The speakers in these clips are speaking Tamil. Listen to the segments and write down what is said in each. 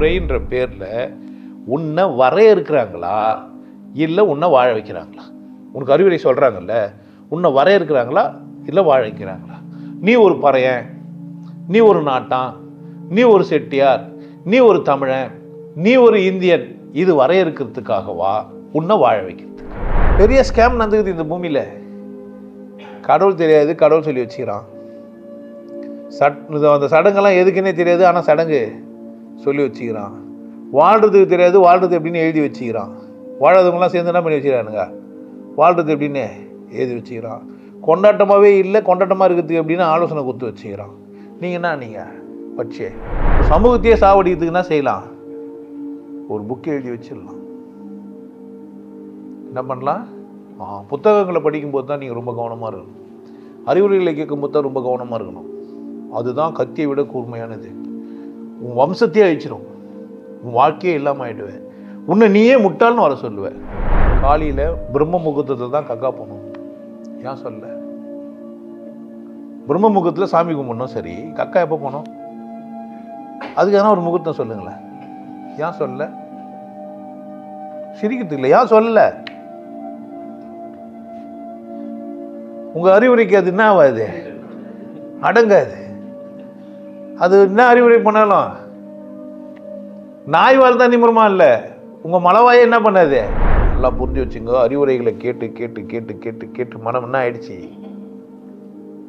அறிவுரைன்ற பேரில் உன்னை வரையறுக்கிறாங்களா இல்லை உன்னை வாழ வைக்கிறாங்களா? உனக்கு அறிவுரை சொல்கிறாங்கல்ல, உன்னை வரையறுக்கிறாங்களா இல்லை வாழ வைக்கிறாங்களா? நீ ஒரு பறையன், நீ ஒரு நாட்டான், நீ ஒரு செட்டியார், நீ ஒரு தமிழன், நீ ஒரு இந்தியன், இது வரையறுக்கிறதுக்காகவா உன்னை வாழ வைக்கிறது? பெரிய ஸ்கேம் நடந்துக்குது இந்த பூமியில். கடவுள் தெரியாது, கடவுள் சொல்லி வச்சுக்கிறான். அந்த சடங்கெல்லாம் எதுக்குன்னே தெரியாது, ஆனால் சடங்கு சொல்லி வச்சுக்கிறான். வாழ்கிறதுக்கு தெரியாது, வாழ்கிறது எப்படின்னு எழுதி வச்சுக்கிறான். வாழாதவங்களாம் சேர்ந்து என்ன பண்ணி வச்சுக்கிறானுங்க, வாழ்கிறது எப்படின்னு எழுதி வச்சுக்கிறான். கொண்டாட்டமாகவே இல்லை, கொண்டாட்டமாக இருக்கிறதுக்கு எப்படின்னு ஆலோசனை கொடுத்து வச்சுக்கிறான். நீங்கள் பட்சே சமூகத்தையே சாவடிக்கிறதுக்குன்னா செய்யலாம், ஒரு புக்கை எழுதி வச்சிடலாம். என்ன பண்ணலாம்? புத்தகங்களை படிக்கும்போது தான் நீங்கள் ரொம்ப கவனமாக இருக்கணும். அறிவுரைகளை கேட்கும்போது தான் ரொம்ப கவனமாக இருக்கணும். அதுதான் கத்தியை விட கூர்மையானது. உன் வம்சத்தையே அழிச்சிடும், உன் வாழ்க்கையே இல்லாமல் ஆகிடுவேன். உன்னை நீயே முட்டாள்னு வர சொல்லுவேன். காலையில் பிரம்ம முகூர்த்தத்தில் தான் கக்கா போகணும். ஏன் சொல்ல? பிரம்ம முகூர்த்தத்தில் சாமி கும்பிடணும், சரி, கக்கா எப்போ போகணும்? அதுக்கான ஒரு முகூர்த்தம் சொல்லுங்களேன். ஏன் சொல்ல? சிரிக்கிறதுக்கு இல்லை, ஏன் சொல்லல? உங்க அறிவுரைக்கு அது என்ன ஆகாது, அடங்காது. அது என்ன அறிவுரை பண்ணாலும் நாய் வாழ் தான் நிமிரமா இல்லை, உங்க மலவாயை என்ன பண்ணாது? நல்லா புரிஞ்சு வச்சுங்க. அறிவுரைகளை கேட்டு கேட்டு கேட்டு கேட்டு கேட்டு மனம் என்ன ஆயிடுச்சு,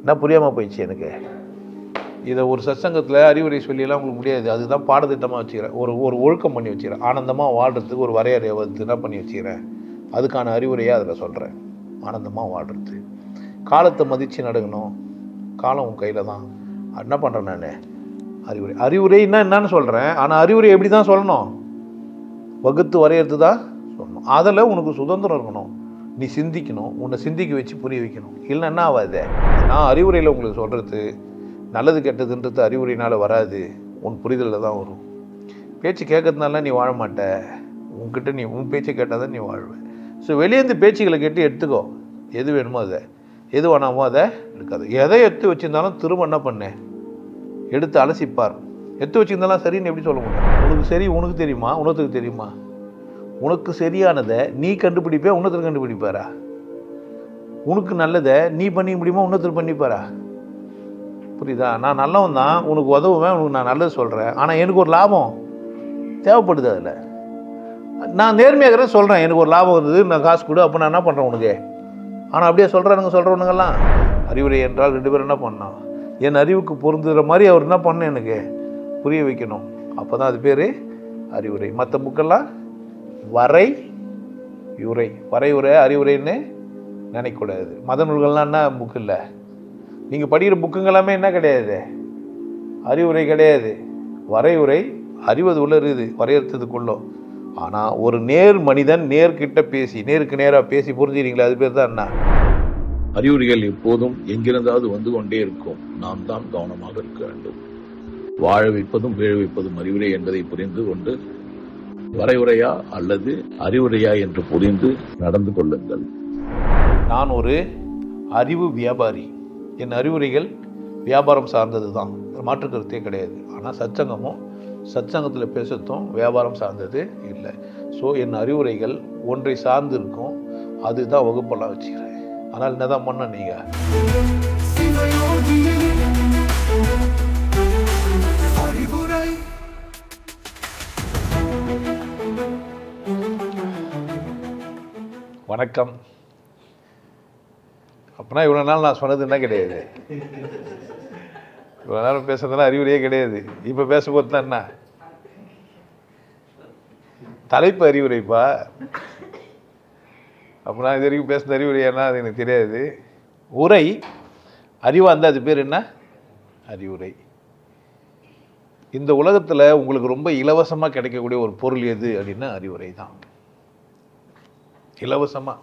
என்ன புரியாம போயிடுச்சு எனக்கு. இதை ஒரு சத்சங்கத்தில் அறிவுரை சொல்லியெல்லாம் உங்களுக்கு முடியாது. அதுதான் பாடத்திட்டமாக வச்சுக்கிறேன். ஒரு ஒழுக்கம் பண்ணி வச்சுக்கிறேன். ஆனந்தமாக வாழ்கிறதுக்கு ஒரு வரையறையை வந்து என்ன பண்ணி வச்சுக்கிறேன். அதுக்கான அறிவுரையாக அதில் சொல்கிறேன். ஆனந்தமாக வாழ்கிறது, காலத்தை மதித்து நடக்கணும். காலம் உன் கையில் தான். என்ன பண்ணுறேன் நான்? அறிவுரைன்னா என்னன்னு சொல்கிறேன். ஆனால் அறிவுரை எப்படி தான் சொல்லணும், வகுத்து வரையறது தான் சொல்லணும். அதில் உனக்கு சுதந்திரம் இருக்கணும். நீ சிந்திக்கணும், உன்னை சிந்திக்க வச்சு புரிய வைக்கணும். இல்லைன்னா என்ன ஆகாது? நான் அறிவுரையில் உங்களுக்கு சொல்கிறது நல்லது கெட்டதுன்றது அறிவுரையினால் வராது, உன் புரிதலில் தான் வரும். பேச்சு கேட்கறதுனால நீ வாழ மாட்ட. உன்கிட்ட நீ உன் பேச்சை கேட்டால் தான் நீ வாழ்வேன். ஸோ வெளியேந்து பேச்சுகளை கேட்டு எடுத்துக்கோ. எது வேணுமோ அதை, எது வேணாமோ அதை எடுக்காது. எதை எடுத்து வச்சுருந்தாலும் திரும்ப என்ன பண்ணேன், எடுத்து அலசிப்பார். எடுத்து வச்சுருந்தாலும் சரின்னு எப்படி சொல்ல முடியும்? உனக்கு சரி உனக்கு தெரியுமா, உனத்துக்கு தெரியுமா? உனக்கு சரியானதை நீ கண்டுபிடிப்பே, உன்னத்தில் கண்டுபிடிப்பாரா? உனக்கு நல்லதை நீ பண்ணிக்க முடியுமா, உன்னத்தில் பண்ணிப்பாரா? புரியுதா? நான் நல்லவன் தான், உனக்கு உதவுவேன், உனக்கு நான் நல்லது சொல்கிறேன். ஆனால் எனக்கு ஒரு லாபம் தேவைப்படுது. அதில் நான் நேர்மையாக சொல்கிறேன். எனக்கு ஒரு லாபம் வந்தது, நான் காசு கொடு, அப்போ நான் என்ன பண்ணுறேன் உனக்கு. ஆனால் அப்படியே சொல்கிறவனுங்கெல்லாம் அறிவுரை என்றால் 2 பேரும் என்ன பண்ணோம், என் அறிவுக்கு பொருந்துகிற மாதிரி அவர் என்ன பண்ணணும், எனக்கு புரிய வைக்கணும். அப்போ தான் அது பேர் அறிவுரை. மற்ற புக்கெல்லாம் வரையுரை அறிவுரைன்னு நினைக்கக்கூடாது. மத நூல்கள்லாம் என்ன புக்கு இல்லை. நீங்கள் படிக்கிற புக்குங்களாமே என்ன கிடையாது, அறிவுரை கிடையாது. வரையுரை அறிவது உள்ள இருக்குது, வரையறுத்ததுக்குள்ளோ. ஆனால் ஒரு நேர் மனிதன் நேர்கிட்ட பேசி, நேருக்கு நேராக பேசி புரிஞ்சுக்கிறீங்களா, அது பேர் தான் என்ன அறிவுரைகள். எப்போதும் எங்கிருந்தாவது வந்து கொண்டே இருக்கும். நாம் தான் கவனமாக இருக்க வேண்டும். வாழ வைப்பதும் வீழ வைப்பதும் அறிவுரை என்பதை புரிந்து கொண்டு வரையுறையா அல்லது அறிவுரையா என்று புரிந்து நடந்து கொள்ளுங்கள். நான் ஒரு அறிவு வியாபாரி. என் அறிவுரைகள் வியாபாரம் சார்ந்தது தான், மாற்று கருத்தே கிடையாது. ஆனால் சத்சங்கத்தில் பேசத்தும் வியாபாரம் சார்ந்தது இல்லை. ஸோ என் அறிவுரைகள் ஒன்றை சார்ந்து இருக்கும், அதுதான் வகுப்பெல்லாம் வச்சுக்கிறேன். ஆனால் என்னதான் பண்ண நீங்கள் வணக்கம். அப்படின்னா இவ்வளோ நாள் நான் சொன்னது என்ன கிடையாது, இவ்வளோ நேரம் பேசுறதுலாம் அறிவுரையே கிடையாது. இப்போ பேசும்போது தான் என்ன தலைப்பு அறிவுரைப்பா. அப்போ நான் இது வரைக்கும் பேசுன அறிவுரையானா அது எனக்கு தெரியாது. உரை அறிவாக இருந்தால் அது பேர் என்ன, அறிவுரை. இந்த உலகத்தில் உங்களுக்கு ரொம்ப இலவசமாக கிடைக்கக்கூடிய ஒரு பொருள் எது அப்படின்னா அறிவுரை தான். இலவசமாக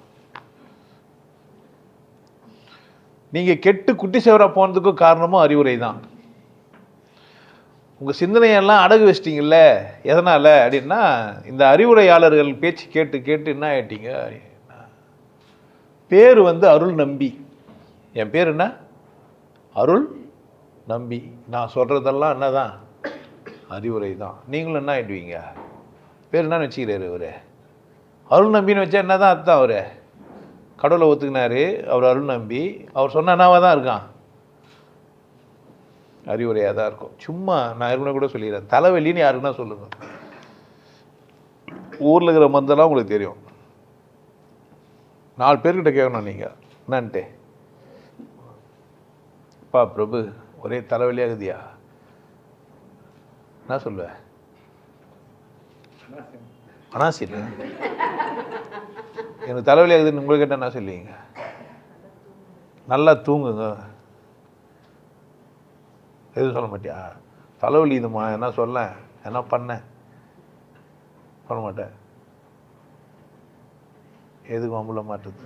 நீங்கள் கெட்டு குட்டி சேவராக போனதுக்கும் காரணமும் அறிவுரை தான். உங்கள் சிந்தனையெல்லாம் அடகு வச்சிட்டிங்கல்ல, எதனால் அப்படின்னா இந்த அறிவுரையாளர்கள் பேச்சு கேட்டு கேட்டு என்ன ஆகிட்டீங்க. பேர் வந்து அருள் நம்பி. என் பேர் என்ன, அருள் நம்பி. நான் சொல்கிறதெல்லாம் என்னதான் அறிவுரை தான். நீங்களும் என்ன ஆகிடுவீங்க? பேர் என்னன்னு வச்சுக்கிறாரு அவர்? அருள் நம்பின்னு வச்சா என்ன தான் அர்த்தம்? அவர் கடவுளை ஒத்துக்கினாரு, அவர் அருள் நம்பி, அவர் சொன்ன என்னவாக தான் இருக்கான், அறிவுரையாக தான் இருக்கும். சும்மா நான் ஏற்கனவே கூட சொல்லிடுறேன், தலைவலின்னு யாருக்குன்னா சொல்லுங்க. ஊரில் இருக்கிற மருந்தெல்லாம் உங்களுக்கு தெரியும். 4 பேர்கிட்ட கேட்கணும் நீங்கள் என்னான்ட்டு. அப்பா பிரபு ஒரே தலைவலியாகுதியா, என்ன சொல்லுவேன்? அனாசில் எனக்கு தலைவலியாகுதுன்னு உங்களுக்கு கேட்டால் என்ன சொல்லுவீங்க? நல்லா தூங்குங்க. எதுவும் சொல்ல மாட்டியா? தலைவலி இதுமா என்ன சொல்ல, என்ன பண்ண சொல்ல மாட்டேன். எதுக்கு அம்புல மாட்டுது?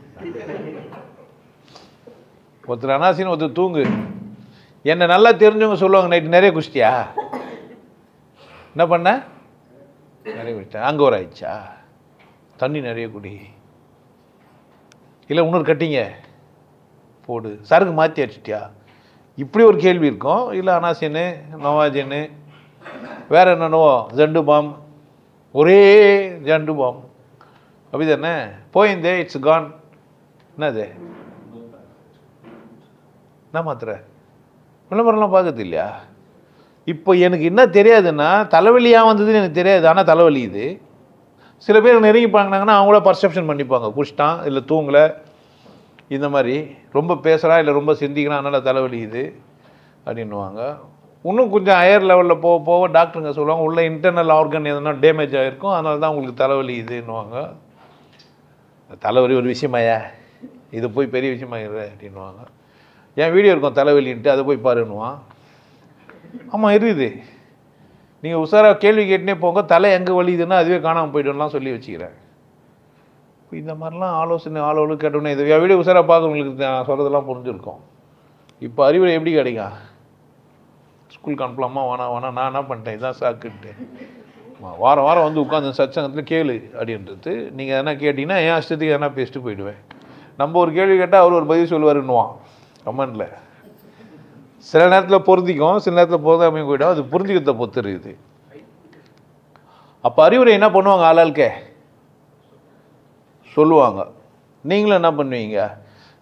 ஒருத்தர் அனாசின்னு ஒருத்தர் தூங்கு. என்னை நல்லா தெரிஞ்சவங்க சொல்லுவாங்க, நைட்டு நிறைய குஷ்டியா, என்ன பண்ண? நிறைய குடிச்சிட்டேன். அங்கே ஒரு ஆயிடுச்சா? தண்ணி நிறைய குடி. இல்லை இன்னொரு கட்டிங்க போடு. சரக்கு மாற்றி அடிச்சிட்டியா? இப்படி ஒரு கேள்வி இருக்கும். இல்லை அனாசின்னு, நோவாஜின்னு, வேற என்னென்னவோ ஜண்டு பாம், ஒரே ஜண்டு பாம் அப்படி தானே போயிருந்தே. இட்ஸ் கான். என்னது? என்ன மாத்திரை? விளம்பரம்லாம் பார்க்கறது இல்லையா? இப்போ எனக்கு என்ன தெரியாதுன்னா, தலைவலியாக வந்ததுன்னு எனக்கு தெரியாது, ஆனால் தலைவலி இது. சில பேர் நெருங்கி பார்க்குறாங்கன்னா அவங்கள பர்செப்ஷன் பண்ணிப்பாங்க, குடிச்சிட்டான் இல்லை தூங்கலை, இந்த மாதிரி ரொம்ப பேசுகிறான் இல்லை ரொம்ப சிந்திக்கிறான், அதனால் தலைவலி இது அப்படின்னுவாங்க. இன்னும் கொஞ்சம் ஹையர் லெவலில் போக போக டாக்டருங்க சொல்லுவாங்க, உள்ள இன்டர்னல் ஆர்கன் எதுனா டேமேஜ் ஆகிருக்கும், அதனால தான் உங்களுக்கு தலைவலி இதுன்னுவாங்க. தலைவலி ஒரு விஷயமாயா, இது போய் பெரிய விஷயமாகிடுற அப்படின்வாங்க. என் வீடியோ இருக்கும் தலைவலின்ட்டு, அதை போய் பாருன்னுவான். ஆமாம் இருக்குது. நீங்கள் உஷாராக கேள்வி கேட்டுனே போங்க, தலை எங்கே வலிதுன்னா அதுவே காணாமல் போய்டும்லாம் சொல்லி வச்சுக்கிறேன். இப்போ இந்த மாதிரிலாம் ஆலோசனை ஆளோடு கேட்டோன்னே இது வீடியோ உஷாராக பார்க்குறவங்களுக்கு நான் சொல்கிறதெல்லாம் புரிஞ்சுருக்கோம். இப்போ அறிவுரை எப்படி கிடைக்கும்? ஸ்கூலுக்கு அனுப்பலாமா வேணா நான் என்ன பண்ணிட்டேன், இதான் சாக்குன்ட்டு வாரம் வாரம் வந்து உட்காந்து சத்சங்கத்தில் கேளு அப்படின்றது. நீங்கள் எதனா கேட்டிங்கன்னா என் இஷ்டத்துக்கு எதனா பேசிட்டு போயிடுவேன். நம்ம ஒரு கேள்வி கேட்டால் அவர் ஒரு பதில் சொல்லுவாருன்னுவான் கமெண்டில். சில நேரத்தில் பொருந்திக்கும், சில நேரத்தில் பொருந்தாமையும் போயிடும். அது புரிஞ்சுக்கிறத பொறுத்து இருக்குது. அப்போ அறிவுரை என்ன பண்ணுவாங்க? ஆளாளுக்கே சொல்லுவாங்க. நீங்களும் என்ன பண்ணுவீங்க?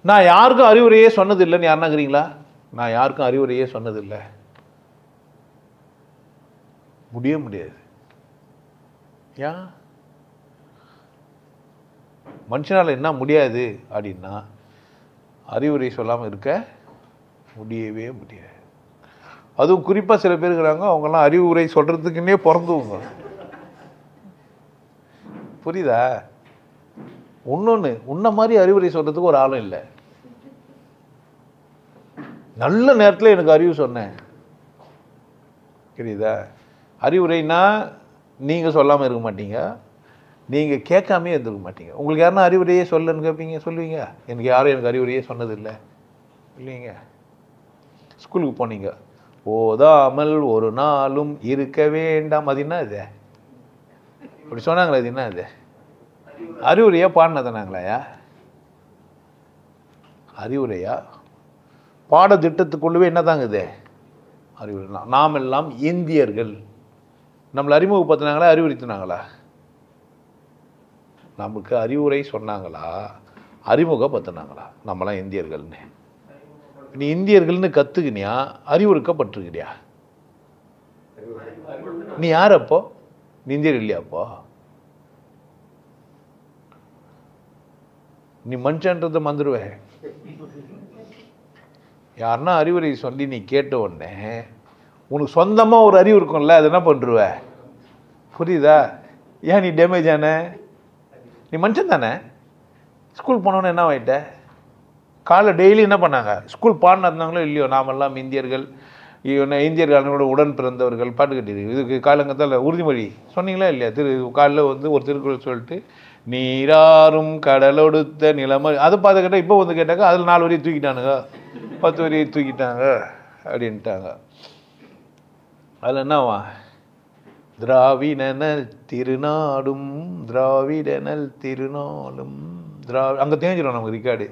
நான் யாருக்கும் அறிவுரையே சொன்னதில்லைன்னு யாருன்னாங்கிறீங்களா? நான் யாருக்கும் அறிவுரையே சொன்னதில்லை. முடியாது. ஏன்? மனுஷனால் என்ன முடியாது அப்படின்னா, அறிவுரை சொல்லாமல் இருக்க முடியவே முடியாது. அதுவும் குறிப்பாக சில பேர் இருக்கிறாங்க, அவங்கெல்லாம் அறிவுரை சொல்கிறதுக்குன்னே பிறந்தவங்க. புரியுதா? இன்னொன்று, உன்ன மாதிரி அறிவுரை சொல்கிறதுக்கு ஒரு ஆளும் இல்லை. நல்ல நேரத்தில் எனக்கு அறிவு சொன்னேன். புரியுதா? அறிவுரைனா நீங்கள் சொல்லாமல் இருக்க மாட்டீங்க, நீங்கள் கேட்காமே இருந்துக்க மாட்டீங்க. உங்களுக்கு யாருன்னா அறிவுரையே சொல்லன்னு கேட்பீங்க, சொல்லுவீங்க? எனக்கு யாரும் எனக்கு அறிவுரையே சொன்னதில்லை இல்லைங்க. ஸ்கூலுக்கு போனீங்க, ஓதாமல் ஒரு நாளும் இருக்க வேண்டாம், அது என்ன இது? அப்படி சொன்னாங்களே, அது என்ன இது? அறிவுரையா பாடினதானாங்களாயா? அறிவுரையா? பாடத்திட்டத்துக்குள்ளவே என்ன தாங்க இது அறிவுரை? நாம் எல்லாம் இந்தியர்கள். நம்மளை அறிமுகப்படுத்தினாங்களா, அறிவுறுத்தினாங்களா? நமக்கு அறிவுரை சொன்னாங்களா, அறிமுகப்படுத்தினாங்களா? நம்மளாம் இந்தியர்கள்னு. நீ இந்தியர்கள்னு கற்றுக்கினியா, அறிவுறுக்கப்பட்டிருக்கிறியா? நீ யார் அப்போ? நீ இந்தியர் இல்லையா அப்போ? நீ மனுஷன்றதை மறந்துடுவே. யாருன்னா அறிவுரை சொல்லி நீ கேட்ட உடனே உனக்கு சொந்தமாக ஒரு அறிவு இருக்கும்ல, அது என்ன பண்ணுருவ? புரியுதா? ஏன் நீ டேமேஜ் ஆன? நீ மனுஷன் தானே. ஸ்கூல் போனோன்னு என்ன ஆகிட்ட? காலைல டெய்லி என்ன பண்ணாங்க? ஸ்கூல் பாடம் நடந்தாங்களோ இல்லையோ, நாமெல்லாம் இந்தியர்கள், இந்தியர்களோட உடன் பிறந்தவர்கள் பாட்டு கட்டியிருக்கு. இதுக்கு காலங்கத்தில் உறுதிமொழி சொன்னீங்களா இல்லையா? காலையில் வந்து ஒரு திருக்குறள் சொல்லிட்டு, நீராறும் கடலொடுத்த நிலம, அதை பார்த்து கேட்டால் இப்போ வந்து கேட்டாங்க, அதில் 4 வரியை தூக்கிட்டானுங்க, 10 வரியை தூக்கிட்டாங்க அப்படின்ட்டாங்க. அதில் என்னவா? திராவிடனல் திருநாடும் திராவிடனல் திருநாளும் அங்கே தேஞ்சிடும் நமக்கு ரிக்கார்டு.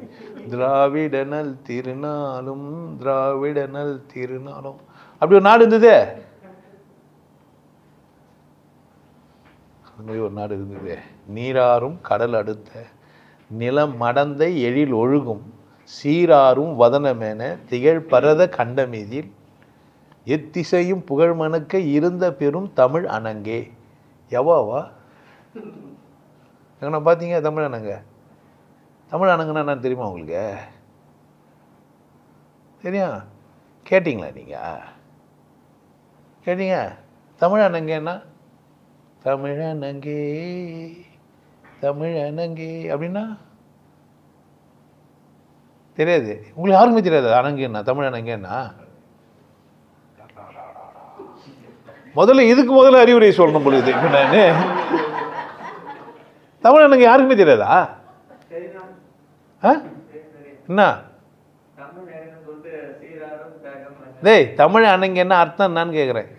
திராவிடனல் திருநாளும் திராவிடனல் திருநாளும் அப்படி ஒரு நாடு இருந்ததே. அந்த மாதிரி ஒரு நாடு இருந்தது. நீராறும் கடல் அடுத்த நிலம் மடந்தை எழில் ஒழுகும் சீராறும் வதனமென திகழ் பரத கண்டமீதில் எத்திசையும் புகழ் மணக்க இருந்த பெரும் தமிழ் அணங்கே. எவாவா எங்கண்ணா பார்த்தீங்க? தமிழ் அணங்க. தமிழ் அணங்குன்னா என்னன்னு தெரியுமா உங்களுக்கு? தெரியும்? கேட்டிங்களா நீங்கள்? கேட்டீங்க? தமிழ் அணங்கேன்னா தமிழனங்கே தமிழனங்கே அப்படின்னா தெரியாது உங்களுக்கு? யாருக்குமே தெரியாது அணங்கேன்னா, தமிழ் அணங்கேன்னா. முதல்ல அறிவுரை சொல்லணும் பொழுது. இப்போ நான் தமிழ் அணங்க யாருக்குமே தெரியாதா? என்ன டேய், தமிழ் அணங்க என்ன அர்த்தம் என்னான்னு கேட்குறேன்.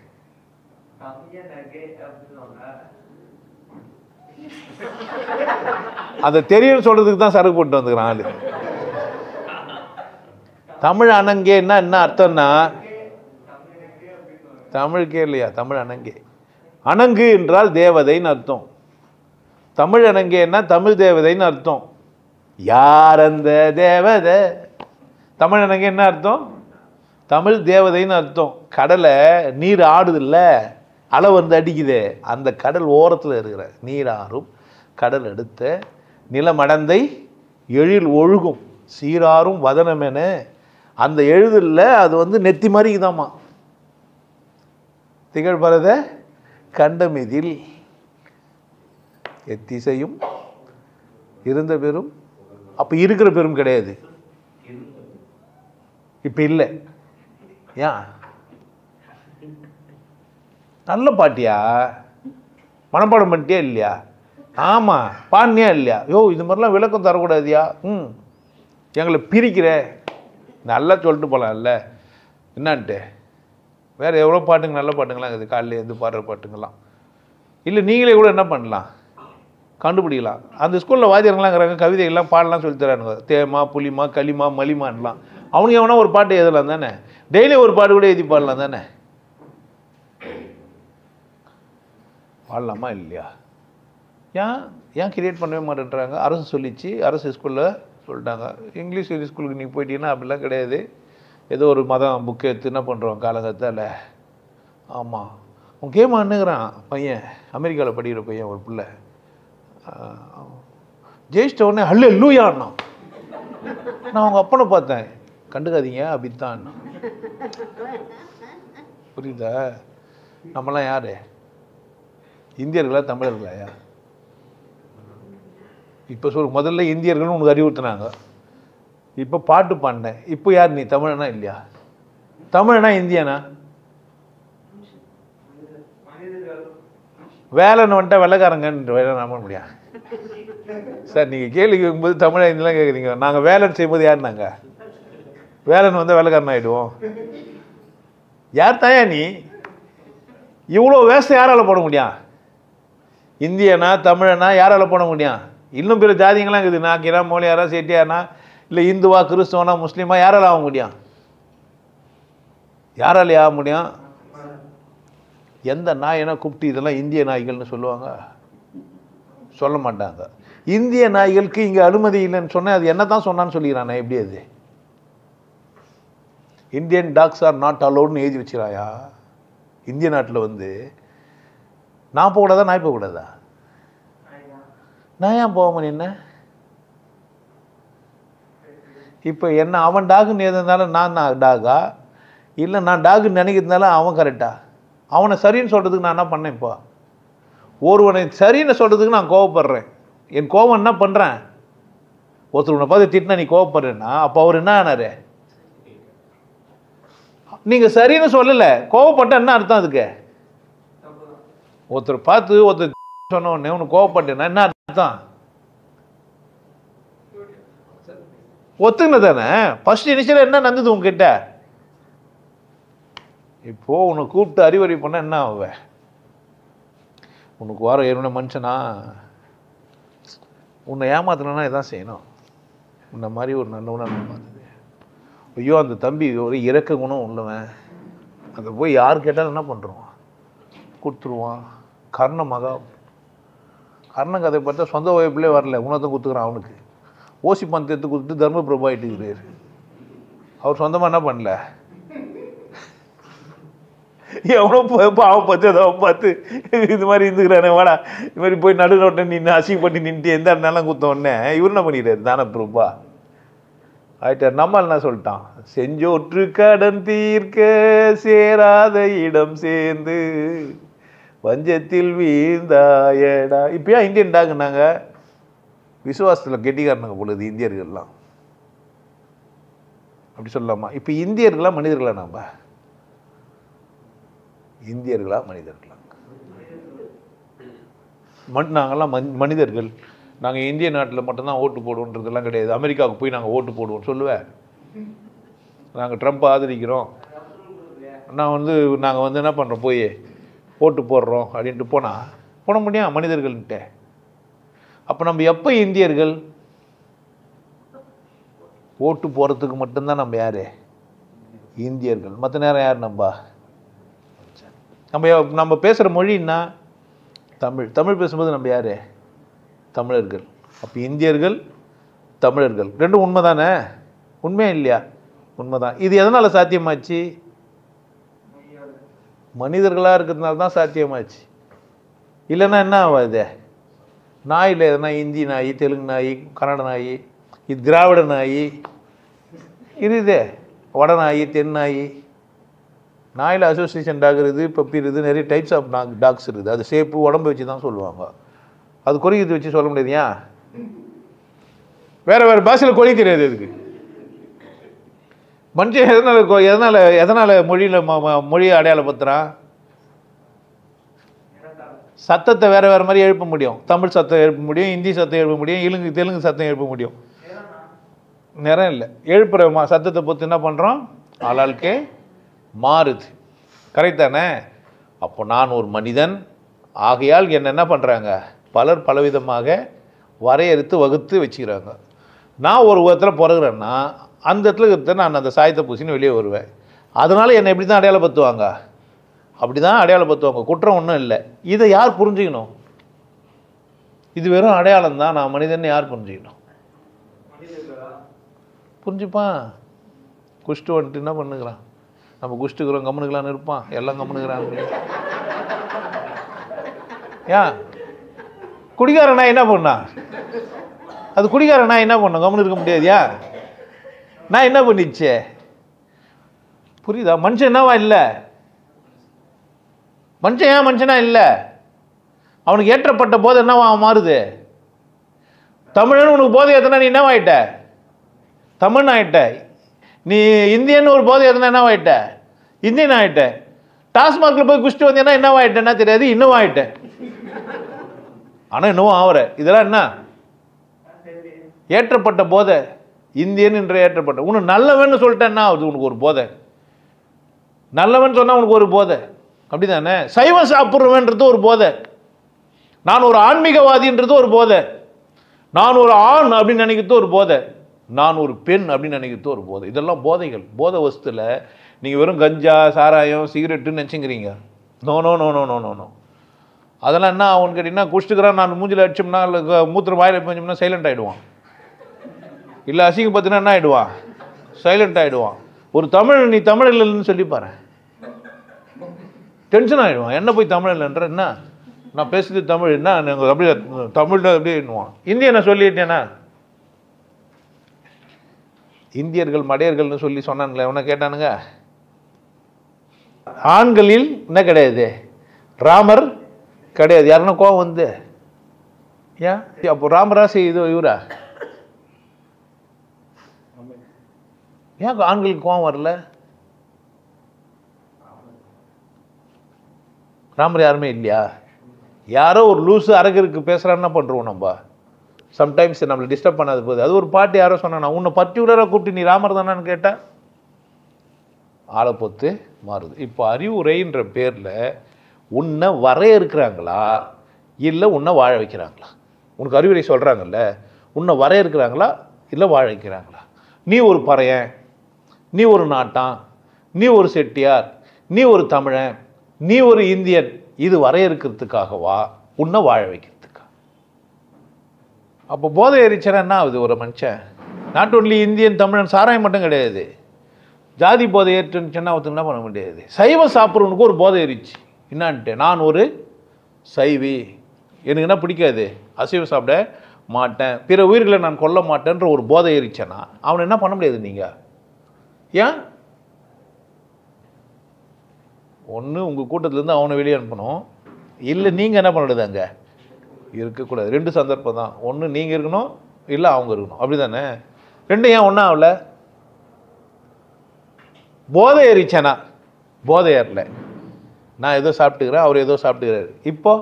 அதை தெரியும் சொல்றதுக்கு தான் சரக்கு போட்டு வந்துக்கிறான் ஆளு. தமிழ் அணங்கேன்னா என்ன அர்த்தம்னா, தமிழுக்கே இல்லையா தமிழ் அணங்கே? அணங்கு என்றால் தேவதைன்னு அர்த்தம். தமிழ் அணங்கேன்னா தமிழ் தேவதைன்னு அர்த்தம். யார் அந்த தேவதை? தமிழ் அணங்கே என்ன அர்த்தம்? தமிழ் தேவதைன்னு அர்த்தம். கடலை நீர் ஆடுது இல்லை, அலை வந்து அடிக்குது, அந்த கடல் ஓரத்தில் இருக்கிற நீராறும் கடல் அடுத்த நிலமடந்தை எழில் ஒழுகும் சீராறும் வதனமென அந்த எழுதில் அது வந்து நெத்தி மாதிரிக்குதாம்மா. திகழ்பரத கண்டமிதில் எத்திசையும் இருந்த பெரும். அப்போ இருக்கிற பெரும் கிடையாது, இப்போ இல்லை. ஏன்? நல்ல பாட்டியா? மனப்பாடம் பண்ணிட்டியா இல்லையா? ஆமாம், பாடினியா இல்லையா? யோ இது மாதிரிலாம் விளக்கம் தரக்கூடாதியா? எங்களை பிரிக்கிற நல்லா சொல்லிட்டு போகலாம்ல என்னான்ட்டு. வேறு எவ்வளோ பாட்டுங்க நல்ல பாட்டுங்களாம் இருக்குது, காலையில் எது பாடுற பாட்டுங்கள்லாம். இல்லை நீங்களே கூட என்ன பண்ணலாம், கண்டுபிடிக்கலாம். அந்த ஸ்கூலில் வாத்தியாருங்களாங்கிறாங்க கவிதைகள்லாம் பாடலாம் சொல்லி தரானுங்க. தேமா புளிமா களிமா மலிமான்லாம். அவனுக்கு எவனா ஒரு பாட்டு எழுதலாம் தானே, டெய்லி ஒரு பாட்டு கூட எழுதி பாடலாம் தானே. பாடலாமா இல்லையா? ஏன் கிரியேட் பண்ணவே மாட்டேன்றாங்க? அரசு சொல்லிச்சு, அரசு ஸ்கூலில் சொல்லிட்டாங்க. இங்கிலீஷ் ஸ்கூலுக்கு நீங்கள் போயிட்டீங்கன்னா அப்படிலாம் கிடையாது. ஏதோ ஒரு மதம் புக்கு எடுத்து என்ன பண்ணுறோம் காலகட்டத்தில். ஆமாம், அவன் கேம் ஆடுனுங்கிறான் பையன், அமெரிக்காவில் படிக்கிற பையன் ஒரு பிள்ளை. ஜெயிச்சிட்ட உடனே ஹல்லே லூயான்னா. நான் அவங்க அப்பனை பார்த்தேன், கண்டுக்காதீங்க அப்படித்தான். புரியுதா? நம்மலாம் யார்? இந்தியர்களா தமிழர்களாயா? இப்போ சொல், முதல்ல இந்தியர்கள்னு உனக்கு அறிவுறுத்தினாங்க, இப்போ பாட்டு பாடினேன். இப்போ யார் நீ? தமிழனா இல்லையா? தமிழனா இந்தியனா? வேலைன்னு வந்துட்டா வெள்ளைக்காரங்கன்ற வேலை நம்ப முடியாது சார். நீங்கள் கேள்வி கேட்கும்போது தமிழ் இந்தியெலாம் கேட்குறீங்க. நாங்கள் வேலைன்னு செய்யும்போது யார்? நாங்கள் வேலைன்னு வந்தால் வேலைக்காரன் ஆகிடுவோம். யார் தாயா நீ? இவ்வளோ வேஸ்ட்டை யாரால் போட முடியும்? இந்தியனா தமிழனா யாரால் போட முடியும்? இன்னும் பிற ஜாதிங்களாம் இருக்குது. நாக்கினா மோலியாரா செட்டியானா இல்லை இந்துவா கிறிஸ்துவனா முஸ்லீமா யாரால் ஆக முடியும்? யாரால் ஆக முடியும்? எந்த நாயினா கூப்பிட்டு இதெல்லாம் இந்திய நாய்கள்னு சொல்லுவாங்க? சொல்ல மாட்டாங்க. இந்திய நாய்களுக்கு இங்கே அனுமதி இல்லைன்னு சொன்னேன். அது என்ன தான் சொன்னான்னு சொல்லிக்கிறானே, எப்படி அது? இந்தியன் டாக்ஸ் ஆர் நாட் அலோடுன்னு எழுதி வச்சுறாயா? இந்திய நாட்டில் வந்து நான் போகக்கூடாதா, நாய் போகக்கூடாதா? நான் ஏன் போகாம என்ன? இப்போ என்ன அவன் டாகுன்னு எதுனாலும் நான் டாகா, இல்லை நான் டாகுன்னு நினைக்கிறதுனால அவன் கரெக்டா? அவனை சரின்னு சொல்கிறதுக்கு நான் என்ன பண்ணேன்? இப்போ ஒருவனை சரின்னு சொல்கிறதுக்கு நான் கோவப்படுறேன். என் கோபம் என்ன பண்ணுறேன்? ஒருத்தர் உன்னை பார்த்து திட்டினா நீ கோவப்படுறேன்னா அப்போ அவர் என்ன ஆனாரு? நீங்கள் சரின்னு சொல்லலை, கோவப்பட்ட என்ன அர்த்தம் அதுக்கு? ஒருத்தர் பார்த்து ஒருத்தர் சொன்ன உடனே உனக்கு கோவப்பட்டேன்னா என்ன அர்த்தம்? ஒத்துங்க தானே. ஃபர்ஸ்ட் இனிஷியல் என்ன நடந்தது உங்ககிட்ட? இப்போ உன்னை கூப்பிட்டு அறிவுரை பண்ண என்ன ஆவ? உனக்கு வர ஏற்கனவே மனுஷனா உன்னை ஏமாத்தணும்னா இதான் செய்யணும். உன்னை மாதிரி ஒரு நல்லவனா பார்த்தது. ஐயோ அந்த தம்பி ஒரு இறக்க குணம் உள்ளவன், அதை போய் யார் கேட்டாலும் என்ன பண்ணுறான்? கொடுத்துருவான். கர்ண மகா கர்ணன் கதை பார்த்தா சொந்த வாய்ப்புலே வரல, உணர்த்த கொடுத்துக்கிறான் அவனுக்கு. ஓசி பணத்தை எடுத்து கொடுத்துட்டு தர்ம பிரபு ஆகிட்டு இருக்கிறார். அவர் சொந்தமாக என்ன பண்ணல, எவனோ பாவம் பார்த்து அதை பார்த்து இது மாதிரி இருந்துக்கிறானே வாடா, இது மாதிரி போய் நடு ரோட்டை நின்று அசிங்கப்பட்டு நின்றுட்டு எந்த நேரம் குத்த உடனே இவர் என்ன பண்ணிடுறாரு, தான பிரபா ஆயிட்டார். நம்ம என்ன சொல்லிட்டான், செஞ்சோற்று கடன் தீர்க்க சேராத இடம் சேர்ந்து வஞ்சத்தில் வீழ்ந்தாயடா. இப்பயா இந்தியன் டாக்குனாங்க, விசுவாசத்தில் கெட்டிக்காரனுங்க பொழுது இந்தியர்கள்லாம் அப்படி சொல்லலாமா? இப்போ இந்தியர்களா மனிதர்களா? நம்ம இந்தியர்களா மனிதர்களா? நாங்கள்லாம் மனிதர்கள். நாங்கள் இந்திய நாட்டில் மட்டும்தான் ஓட்டு போடுவோன்றதெல்லாம் கிடையாது. அமெரிக்காவுக்கு போய் நாங்கள் ஓட்டு போடுவோம் சொல்லுவேன். நாங்கள் ட்ரம்ப் ஆதரிக்கிறோம், நாங்கள் வந்து என்ன பண்ணுறோம், போய் ஓட்டு போடுறோம் அப்படின்ட்டு போன முடியும் மனிதர்கள்ன்ட்டு. அப்போ நம்ம எப்போ இந்தியர்கள்? ஓட்டு போகிறதுக்கு மட்டும்தான் நம்ம யார் இந்தியர்கள், மற்ற நேரம் யார்? நம்ம பேசுகிற மொழின்னா தமிழ் பேசும்போது நம்ம யார்? தமிழர்கள். அப்போ இந்தியர்கள் தமிழர்கள் ரெண்டும் உண்மை தானே? உண்மையா இல்லையா? உண்மை தான். இது எதனால் சாத்தியமாச்சு? மனிதர்களாக இருக்கிறதுனால தான் சாத்தியமாச்சு. இல்லைன்னா என்ன ஆகாது? நாயில் எதனா இந்தி நாய், தெலுங்கு நாய், கன்னட நாய், இது திராவிட நாய் இருக்குது, வட நாய், தென் நாய். நாயில் அசோசியேஷன் டாக் இருக்குது, பப்பி இருக்குது, நிறைய டைப்ஸ் ஆஃப் டாக்ஸ் இருக்குது. அது ஷேப்பு உடம்பு வச்சு தான் சொல்லுவாங்க. அது கொறிக்கிறது வச்சு சொல்ல முடியாது. ஏன்? வேறு பாஷையில் கொறி தெரியாது. அதுக்கு மனுஷன் எதனால் மொழியை அடையாளப்படுத்துகிறான்? சத்தத்தை வேறு மாதிரி எழுப்ப முடியும். தமிழ் சத்தம் எழுப்ப முடியும், ஹிந்தி சத்தம் எழுப்ப முடியும், தெலுங்கு சத்தம் எழுப்ப முடியும். நேரம் இல்லை. எழுப்புற சத்தத்தை பொறுத்து என்ன பண்ணுறோம், ஆளாளுக்கே மாறுது. கரெக்ட் தானே? அப்போ நான் ஒரு மனிதன் ஆகையால் என்ன பண்ணுறாங்க, பலர் பலவிதமாக வரையறுத்து வகுத்து வச்சுக்கிறாங்க. நான் ஒரு விதத்தில் பிறகுறேன்னா அந்த இடத்துல இருக்கிற நான் அந்த சாயத்தை பூசின்னு வெளியே வருவேன். அதனால் என்னை எப்படி தான் அடையாளப்படுத்துவாங்க? அப்படி தான் அடையாளப்படுத்துவாங்க. குற்றம் ஒன்றும் இல்லை. இதை யார் புரிஞ்சுக்கணும்? இது வெறும் அடையாளம் தான். நான் மனிதன் யார் புரிஞ்சுக்கணும்? புரிஞ்சுப்பான். குஷ்டு வந்துட்டு என்ன பண்ணுகிறான், நம்ம குஷ்டுக்கிறோம் கம்முனுக்கலான்னு இருப்பான், எல்லாம் கம்முனுக்கிறான். ஏன் குடிகாரனா என்ன பண்ணா? அது குடிகாரனா என்ன பண்ணும்? கம்முனு இருக்க முடியாது. ஏன்? நான் என்ன பண்ணிச்சே? புரியுதா? மனுஷன் என்னவா இல்லை? மனுஷன் ஏன் மனுஷனா இல்லை? அவனுக்கு ஏற்றப்பட்ட போதை என்னவா மாறுது? தமிழன் உனக்கு போதை எத்தனை நீ என்னவாயிட்ட? தமிழ் ஆயிட்ட. நீ இந்தியன்னு ஒரு போதை எத்தனை என்னவாயிட்ட? இந்தியன் ஆயிட்ட. டாஸ்மார்க்கில் போய் குஷ்டு வந்தீங்கன்னா என்னவாயிட்டேன்னா தெரியாது, இன்னும் ஆயிட்டேன். ஆனால் இன்னும் ஆவற. இதெல்லாம் என்ன? ஏற்றப்பட்ட போதை. இந்தியன் என்ற ஏற்றப்பட்ட. உனக்கு நல்லவன் சொல்லிட்டா என்ன ஆகுது? உனக்கு ஒரு போதை. நல்லவன் சொன்னால் உனக்கு ஒரு போதை. அப்படி தானே? சைவம் சாப்பிட்றவன்றது ஒரு போதை. நான் ஒரு ஆன்மீகவாதின்றது ஒரு போதை. நான் ஒரு ஆண் அப்படின்னு நினைக்கிறது ஒரு போதை. நான் ஒரு பெண் அப்படின்னு நினைக்கிறது ஒரு போதை. இதெல்லாம் போதைகள். போதை வஸ்துல நீங்கள் வெறும் கஞ்சா, சாராயம், சிகரெட்டுன்னு நினச்சிங்கிறீங்க. No no no no no no no. அதெல்லாம் என்ன ஆகும்னு கேட்டிங்கன்னா, குடிச்சுக்கிறான் நான் மூஞ்சில் அடிச்சோம்னா இல்லை மூத்திரம் வாயில் பஞ்சோம்னா சைலண்ட் ஆகிடுவான். இல்லை அசிங்கம் பார்த்தினா என்ன ஆகிடுவான்? சைலண்ட் ஆகிடுவான். ஒரு தமிழ் நீ தமிழ் இல்லைன்னு சொல்லி பாரு, டென்ஷன் ஆகிடுவான். என்ன போய் தமிழ் இல்லைன்ற என்ன? நான் பேசுறது தமிழ் என்ன அப்படியே தமிழ் அப்படியே என்னுவான். இந்தியனை சொல்லிட்டேன்னா இந்தியர்கள் மடையர்கள்னு சொல்லி சொன்னானுங்களே, எவனை கேட்டானுங்க? ஆண்களில் என்ன கிடையாது, ராமர் கிடையாது. யாருன்னா கோவம் வந்து ஏன் அப்போ ராமராசி இது இவரா? ஏன் ஆண்களுக்கு கோவம் வரல? ராமர் யாருமே இல்லையா? யாரோ ஒரு லூஸு அரகருக்கு பேசுகிறான்னு பண்ணுறோம் நம்ம. சம்டைம்ஸ் நம்மளை டிஸ்டர்ப் பண்ணாது போகுது. அது ஒரு பாட்டு யாரோ சொன்னா, உன்னை பர்டிகுலராக கூப்பிட்டு நீ ராமர் தானான்னு கேட்டால் ஆளை பொத்து மாறுது. இப்போ அறிவுரைன்ற பேரில் உன்னை வரையறுக்கிறாங்களா இல்லை உன்னை வாழ வைக்கிறாங்களா? உனக்கு அறிவுரை சொல்கிறாங்கல்ல, உன்னை வரையறுக்கிறாங்களா இல்லை வாழ வைக்கிறாங்களா? நீ ஒரு பறையன், நீ ஒரு நாட்டான், நீ ஒரு செட்டியார், நீ ஒரு தமிழன், நீ ஒரு இந்தியன், இது வரையறுக்கிறதுக்காகவா உன்னை வாழ வைக்கிறதுக்கா? அப்போ போதை எரிச்சனா என்ன ஆகுது? ஒரு மனுஷன் நாட் ஒன்லி இந்தியன் தமிழன் சாராயம் மட்டும் கிடையாது, ஜாதி போதை ஏற்றுச்சுன்னா ஒருத்தங்க என்ன பண்ண முடியாது. சைவம் சாப்பிட்றவனுக்கு ஒரு போதை ஏறிச்சு. என்னான்ட்டு, நான் ஒரு சைவி, எனக்கு என்ன பிடிக்காது, அசைவம் சாப்பிட மாட்டேன், பிற உயிர்களை நான் கொல்ல மாட்டேன்ற ஒரு போதை ஏறிச்சேன்னா அவனை என்ன பண்ண முடியாது நீங்கள். ஏன்? ஒன்று உங்கள் கூட்டத்திலேருந்து அவனை வெளியே அனுப்பணும், இல்லை நீங்கள் என்ன பண்ணுறது அங்கே இருக்கக்கூடாது. 2 சந்தர்ப்பம் தான். ஒன்று நீங்கள் இருக்கணும், இல்லை அவங்க இருக்கணும். அப்படி தானே? 2 ஏன் ஒன்றா ஆகல? போதை ஏறிச்சேனா போதை ஏறல, நான் ஏதோ சாப்பிட்டுக்கிறேன், அவர் ஏதோ சாப்பிட்டுக்கிறாரு, இப்போ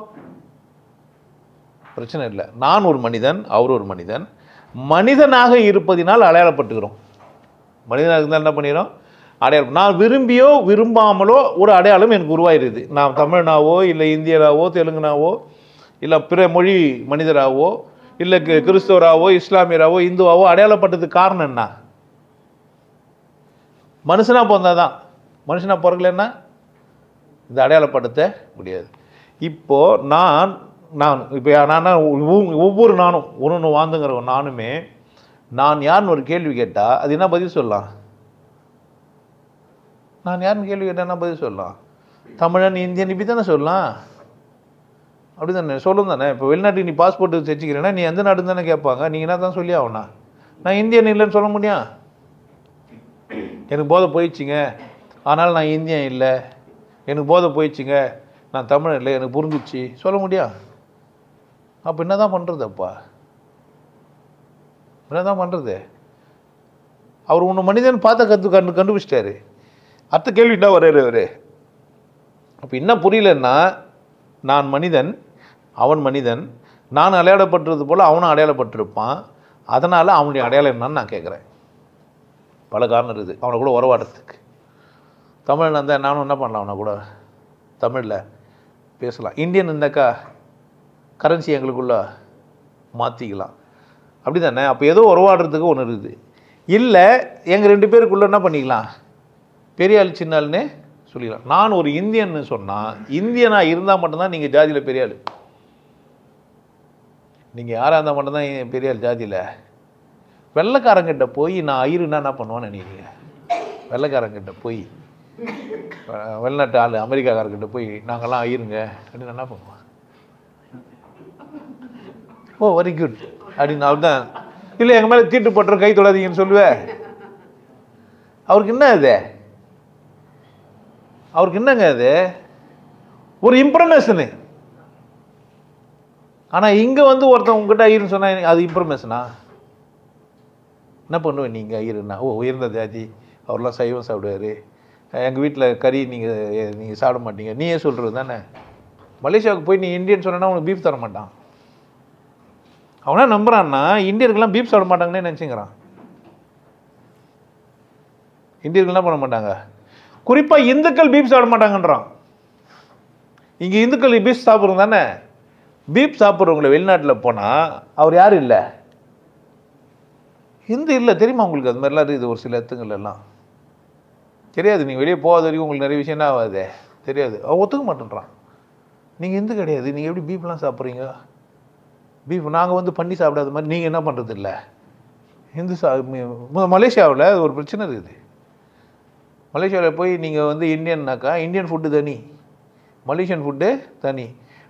பிரச்சனை இல்லை. நான் ஒரு மனிதன், அவர் ஒரு மனிதன், மனிதனாக இருப்பதினால் அடையாளப்பட்டுக்கிறோம். மனிதனாக இருந்தால் என்ன பண்ணிடும்? அடையாளம். நான் விரும்பியோ விரும்பாமலோ ஒரு அடையாளம் எனக்கு உருவாயிருது. நான் தமிழனாவோ இல்லை இந்தியனாவோ தெலுங்குனாவோ இல்லை பிற மொழி மனிதராகவோ இல்லை கிறிஸ்தவராகவோ இஸ்லாமியராகவோ இந்துவாவோ அடையாளப்பட்டதுக்கு காரணம் என்ன? மனுஷனாக பிறந்தாதான். மனுஷனாக பிறக்கலன்னா இந்த அடையாளப்படுத்த முடியாது. இப்போது நான் இப்போ நான் ஒவ்வொரு நானும் ஒன்று வாழ்ந்துங்கிற நானுமே நான் யாருன்னு ஒரு கேள்வி கேட்டால் அது என்ன பதில் சொல்லலாம்? நான் யாருன்னு கேள்வி கேட்டால் என்ன பதில் சொல்லலாம்? தமிழன், இந்தியன், இப்படி தானே சொல்லலாம். அப்படி தானே சொல்லும் தானே. இப்போ வெளிநாட்டுக்கு நீ பாஸ்போர்ட் வச்சுக்கிறேன்னா நீ எந்த நாடுன்னு தானே கேட்பாங்க. நீங்கள் என்ன தான் சொல்லி ஆகணா? நான் இந்தியன் இல்லைன்னு சொல்ல முடியும்? எனக்கு போதை போயிடுச்சிங்க ஆனால் நான் இந்தியன் இல்லை, எனக்கு போதை போயிடுச்சிங்க நான் தமிழன் இல்லை, எனக்கு புரிஞ்சிச்சு சொல்ல முடியும்? அப்போ என்ன தான் பண்ணுறது? அப்பா என்ன தான் பண்ணுறது? அவர் உன்னை மனிதன் பார்த்த கண்டுபிடிச்சிட்டாரு. அடுத்த கேள்வி என்ன வர்றாரு அவர்? அப்போ என்ன புரியலன்னா, நான் மனிதன், அவன் மனிதன், நான் அடையாளப்பட்டது போல் அவனும் அடையாளப்பட்டிருப்பான், அதனால் அவனுடைய அடையாளம் என்னன்னு நான் கேட்குறேன். பல காரணம் இருக்குது அவனை கூட உறவாடுறதுக்கு. தமிழன் இருந்தால் நானும் என்ன பண்ணலாம், அவனை கூட தமிழில் பேசலாம். இந்தியன் இருந்தாக்கா கரன்சி எங்களுக்குள்ள மாற்றிக்கலாம். அப்படி தானே? அப்போ ஏதோ உறவாடுறதுக்கு ஒன்று இருக்குது. இல்லை எங்கள் 2 பேருக்குள்ளே என்ன பண்ணிக்கலாம், பெரிய ஆள் சின்ன ஆள்னு சொல்லிக்கலாம். நான் ஒரு இந்தியன்னு சொன்னால் இந்தியனாக இருந்தால் மட்டும்தான் நீங்கள் ஜாதியில் பெரிய ஆள். நீங்கள் யாராக இருந்தால் மட்டும்தான் பெரிய ஆள் ஜாதியில். வெள்ளைக்காரங்கிட்ட போய் நான் ஐயருன்னா என்ன பண்ணுவான்னு நினைக்கிறீங்க? வெள்ளைக்காரங்கிட்ட போய் வெளிநாட்டு ஆள் அமெரிக்காக்காரர்கிட்ட போய் நாங்கள்லாம் ஐயருங்க அப்படின்னு என்ன பண்ணுவான்? ஓ வெரி குட் அப்படின்னு அவர் தான். இல்லை எங்கள் மேலே தீட்டு போட்டுற கை தொடாதீங்கன்னு சொல்லுவேன். அவருக்கு என்ன அது? அவருக்கு என்னங்க அது? ஒரு இம்ப்ரமேஷனு. ஆனால் இங்கே வந்து ஒருத்தன் உங்ககிட்ட ஐயர்னு சொன்னால் அது இம்ப்ரமேஷனா? என்ன பண்ணுவேன் நீங்கள் ஐயருன்னா? ஓ உயர்ந்த ஜாதி, அவர்லாம் சைவம் சாப்பிடுவார், எங்கள் வீட்டில் கறி நீங்கள் சாப்பிட மாட்டீங்க, நீயே சொல்கிறது தானே. மலேசியாவுக்கு போய் நீ இந்தியன் சொன்னா உனக்கு பீஃப் தர மாட்டான். அவனா நம்புறான்னா இந்தியர்கள்லாம் பீஃப் சாப்பிட மாட்டாங்கன்னே நினச்சிங்கிறான். இந்தியர்கள் என்ன பண்ண மாட்டாங்க, குறிப்பாக இந்துக்கள் பீஃப் சாப்பிட மாட்டாங்கன்றான். இங்கே இந்துக்கள் பீஃப் சாப்பிட்றோம் தானே. பீஃப் சாப்பிட்றவங்கள வெளிநாட்டில் போனால் அவர் யாரும் இல்லை, இந்து இல்லை. தெரியுமா உங்களுக்கு? அது மாதிரிலாம் இருக்குது ஒரு சில இடத்துங்கள் எல்லாம். தெரியாது, நீங்கள் வெளியே போகாத வரைக்கும் உங்களுக்கு நிறைய விஷயம் என்ன ஆகாது தெரியாது. அவன் ஒத்துக்க மாட்டேன்றான். நீங்கள் இந்து கிடையாது, நீங்கள் எப்படி பீஃப்லாம் சாப்பிட்றீங்க? பீஃப் நாங்கள் வந்து பண்ணி சாப்பிடாத மாதிரி நீங்கள் என்ன பண்ணுறது இல்லை. மலேசியாவில் ஒரு பிரச்சனை இருக்குது. மலேசியாவில் போய் நீங்கள் வந்து இந்தியன்னாக்கா இந்தியன் ஃபுட்டு தனி, மலேசியன் ஃபுட்டு தனி.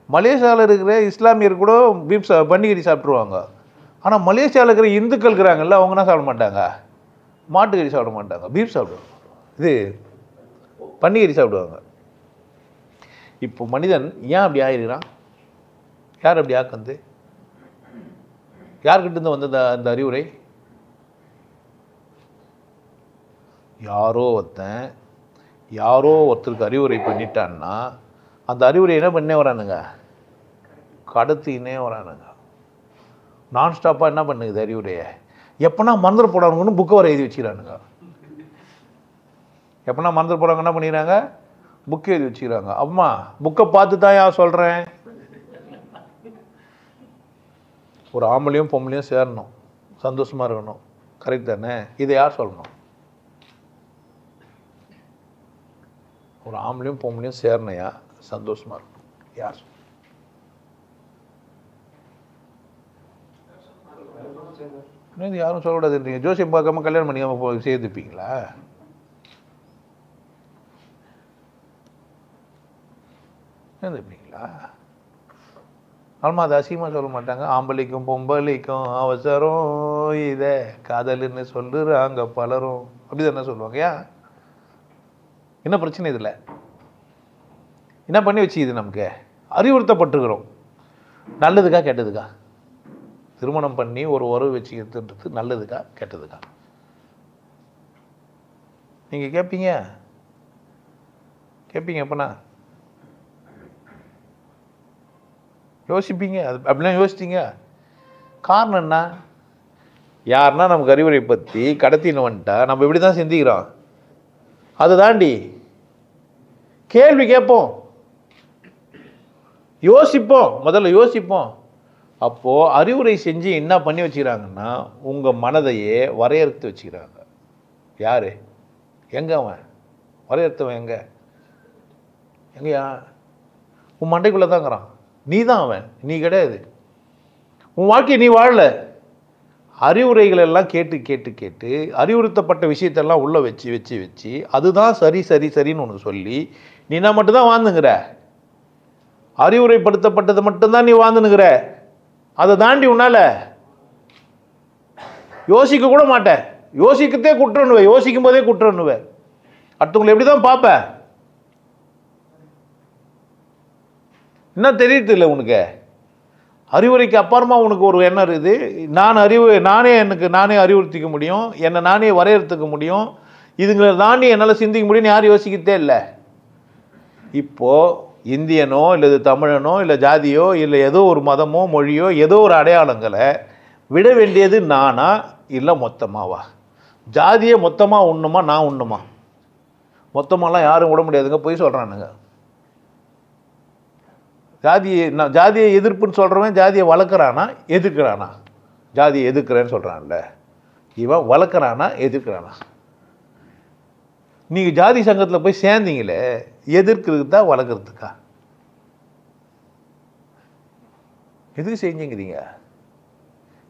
மலேசியாவில் இருக்கிற இஸ்லாமியர் கூட பீஃப் பன்னிக்கறி சாப்பிட்ருவாங்க. ஆனால் மலேசியாவில் இருக்கிற இந்துக்கள் இருக்கிறாங்கல்ல, அவங்க என்ன சாப்பிட மாட்டாங்க, மாட்டுக்கறி சாப்பிட மாட்டாங்க, பீஃப் சாப்பிடுவாங்க, இது பன்னிக்கறி சாப்பிடுவாங்க. இப்போ மனிதன் ஏன் அப்படி ஆயிருக்கிறான்? யார் அப்படி ஆக்குறது? யார்கிட்ட வந்தது அந்த அறிவுரை? யாரோ ஒருத்தருக்கு அறிவுரை பண்ணிட்டான்னா அந்த அறிவுரை என்ன பண்ணே வரானுங்க, கடத்தினே வரானுங்க. நான் ஸ்டாப்பாக என்ன பண்ணுது அறிவுரையை? எப்போனா மறந்துட போடானுங்கன்னு புக்கை வர எழுதி வச்சுக்கிறானுங்க. எப்போனா மறந்துட போகிறாங்க என்ன பண்ணிக்கிறாங்க, புக்கை எழுதி வச்சுக்கிறாங்க. அம்மா புக்கை பார்த்து தான் யார் சொல்கிறேன். ஒரு ஆம்பளையும் பொம்பளையும் சேரணும், சந்தோஷமாக இருக்கணும், கரெக்ட் தானே? இதை யார் சொல்லணும்? ஒரு ஆம்பளையும் பொம்பளையும் சேரணையா சந்தோஷமாக இருக்கணும், யார்? இது யாரும் சொல்லக்கூடாதுன்றீங்க. ஜோசியம் பார்க்காம கல்யாணம் பண்ணிக்காம சேர்த்துப்பீங்களா? சேர்ந்துப்பீங்களா? ஆமா, அது அசிங்கமாக சொல்ல மாட்டாங்க. ஆம்பளைக்கும் பொம்பளைக்கும் அவசரம் இதை காதல்னு சொல்லுறாங்க பலரும், அப்படி தானே சொல்லுவாங்க. ஏன் என்ன பிரச்சனை இதில்? என்ன பண்ணி வச்சு இது நமக்கு அறிவுறுத்தப்பட்டுக்கிறோம். நல்லதுக்கா கெட்டதுக்கா? திருமணம் பண்ணி ஒரு உறவு வச்சுக்கிறது நல்லதுக்கா கெட்டதுக்கா? நீங்கள் கேட்பீங்க எப்பனா யோசிப்பீங்க. அது அப்படிலாம் யோசிச்சிங்க. காரணம் என்ன? யாருன்னா நமக்கு அறிவுரை பற்றி கடத்தின்னு வந்துட்டா நம்ம இப்படி தான் சிந்திக்கிறோம். அதை தாண்டி கேள்வி கேட்போம், யோசிப்போம், முதல்ல யோசிப்போம். அப்போது அறிவுரை செஞ்சு என்ன பண்ணி வச்சுக்கிறாங்கன்னா உங்கள் மனதையே வரையறுத்து வச்சுக்கிறாங்க. யார்? எங்கே அவன் வரையறுத்தவன்? எங்கேயா? உன் மண்டைக்குள்ளே தாங்கிறான். நீ தான் அவன், நீ கிடையாது. உன் வாழ்க்கையை நீ வாழல. அறிவுரைகள் எல்லாம் கேட்டு கேட்டு கேட்டு அறிவுறுத்தப்பட்ட விஷயத்தெல்லாம் உள்ளே வச்சு வச்சு வச்சு அதுதான் சரி சரி சரின்னு ஒன்று சொல்லி நீ என்ன மட்டும்தான் வாழ்ந்துங்கிற. அறிவுரைப்படுத்தப்பட்டது மட்டும்தான் நீ வாழ்ந்துனுங்கிற. அதை தாண்டி உன்னால யோசிக்க கூட மாட்டேன். யோசிக்கத்தே குற்றம்னுவே, யோசிக்கும் போதே குற்றம்னுவே. அடுத்தவங்களை எப்படி தான் பார்ப்ப? என்ன தெரியுது இல்லை உனக்கு? அறிவுரைக்கு அப்புறமா உனக்கு ஒரு எண்ணம் இருக்குது. நானே அறிவுறுத்திக்க முடியும், என்னை நானே வரையறுத்துக்க முடியும், இதுங்களை தாண்டி என்னால் சிந்திக்க முடியும்னு யாரும் யோசிக்கத்தே இல்லை. இப்போது இந்தியனோ இல்லை தமிழனோ இல்லை ஜாதியோ இல்லை ஏதோ ஒரு மதமோ மொழியோ ஏதோ ஒரு அடையாளங்களை விட வேண்டியது நானா இல்லை மொத்தமாவா? ஜாதியை மொத்தமாக உண்ணுமா நான் உண்ணுமா? மொத்தமாலாம் யாரும் விட முடியாதுங்க, போய் சொல்கிறானுங்க. ஜாதியை எதிர்ப்புன்னு சொல்கிறவன் ஜாதியை வளர்க்குறானா எதிர்க்கிறானா? ஜாதியை எதிர்க்கிறேன்னு சொல்கிறான்ல, இவன் வளர்க்குறானா எதிர்க்கிறானா? நீங்கள் ஜாதி சங்கத்தில் போய் சேர்ந்தீங்களே, எதிர்க்கிறதுக்கு தான் வளர்க்குறதுக்கா? எதுக்கு செஞ்சுங்கிறீங்க?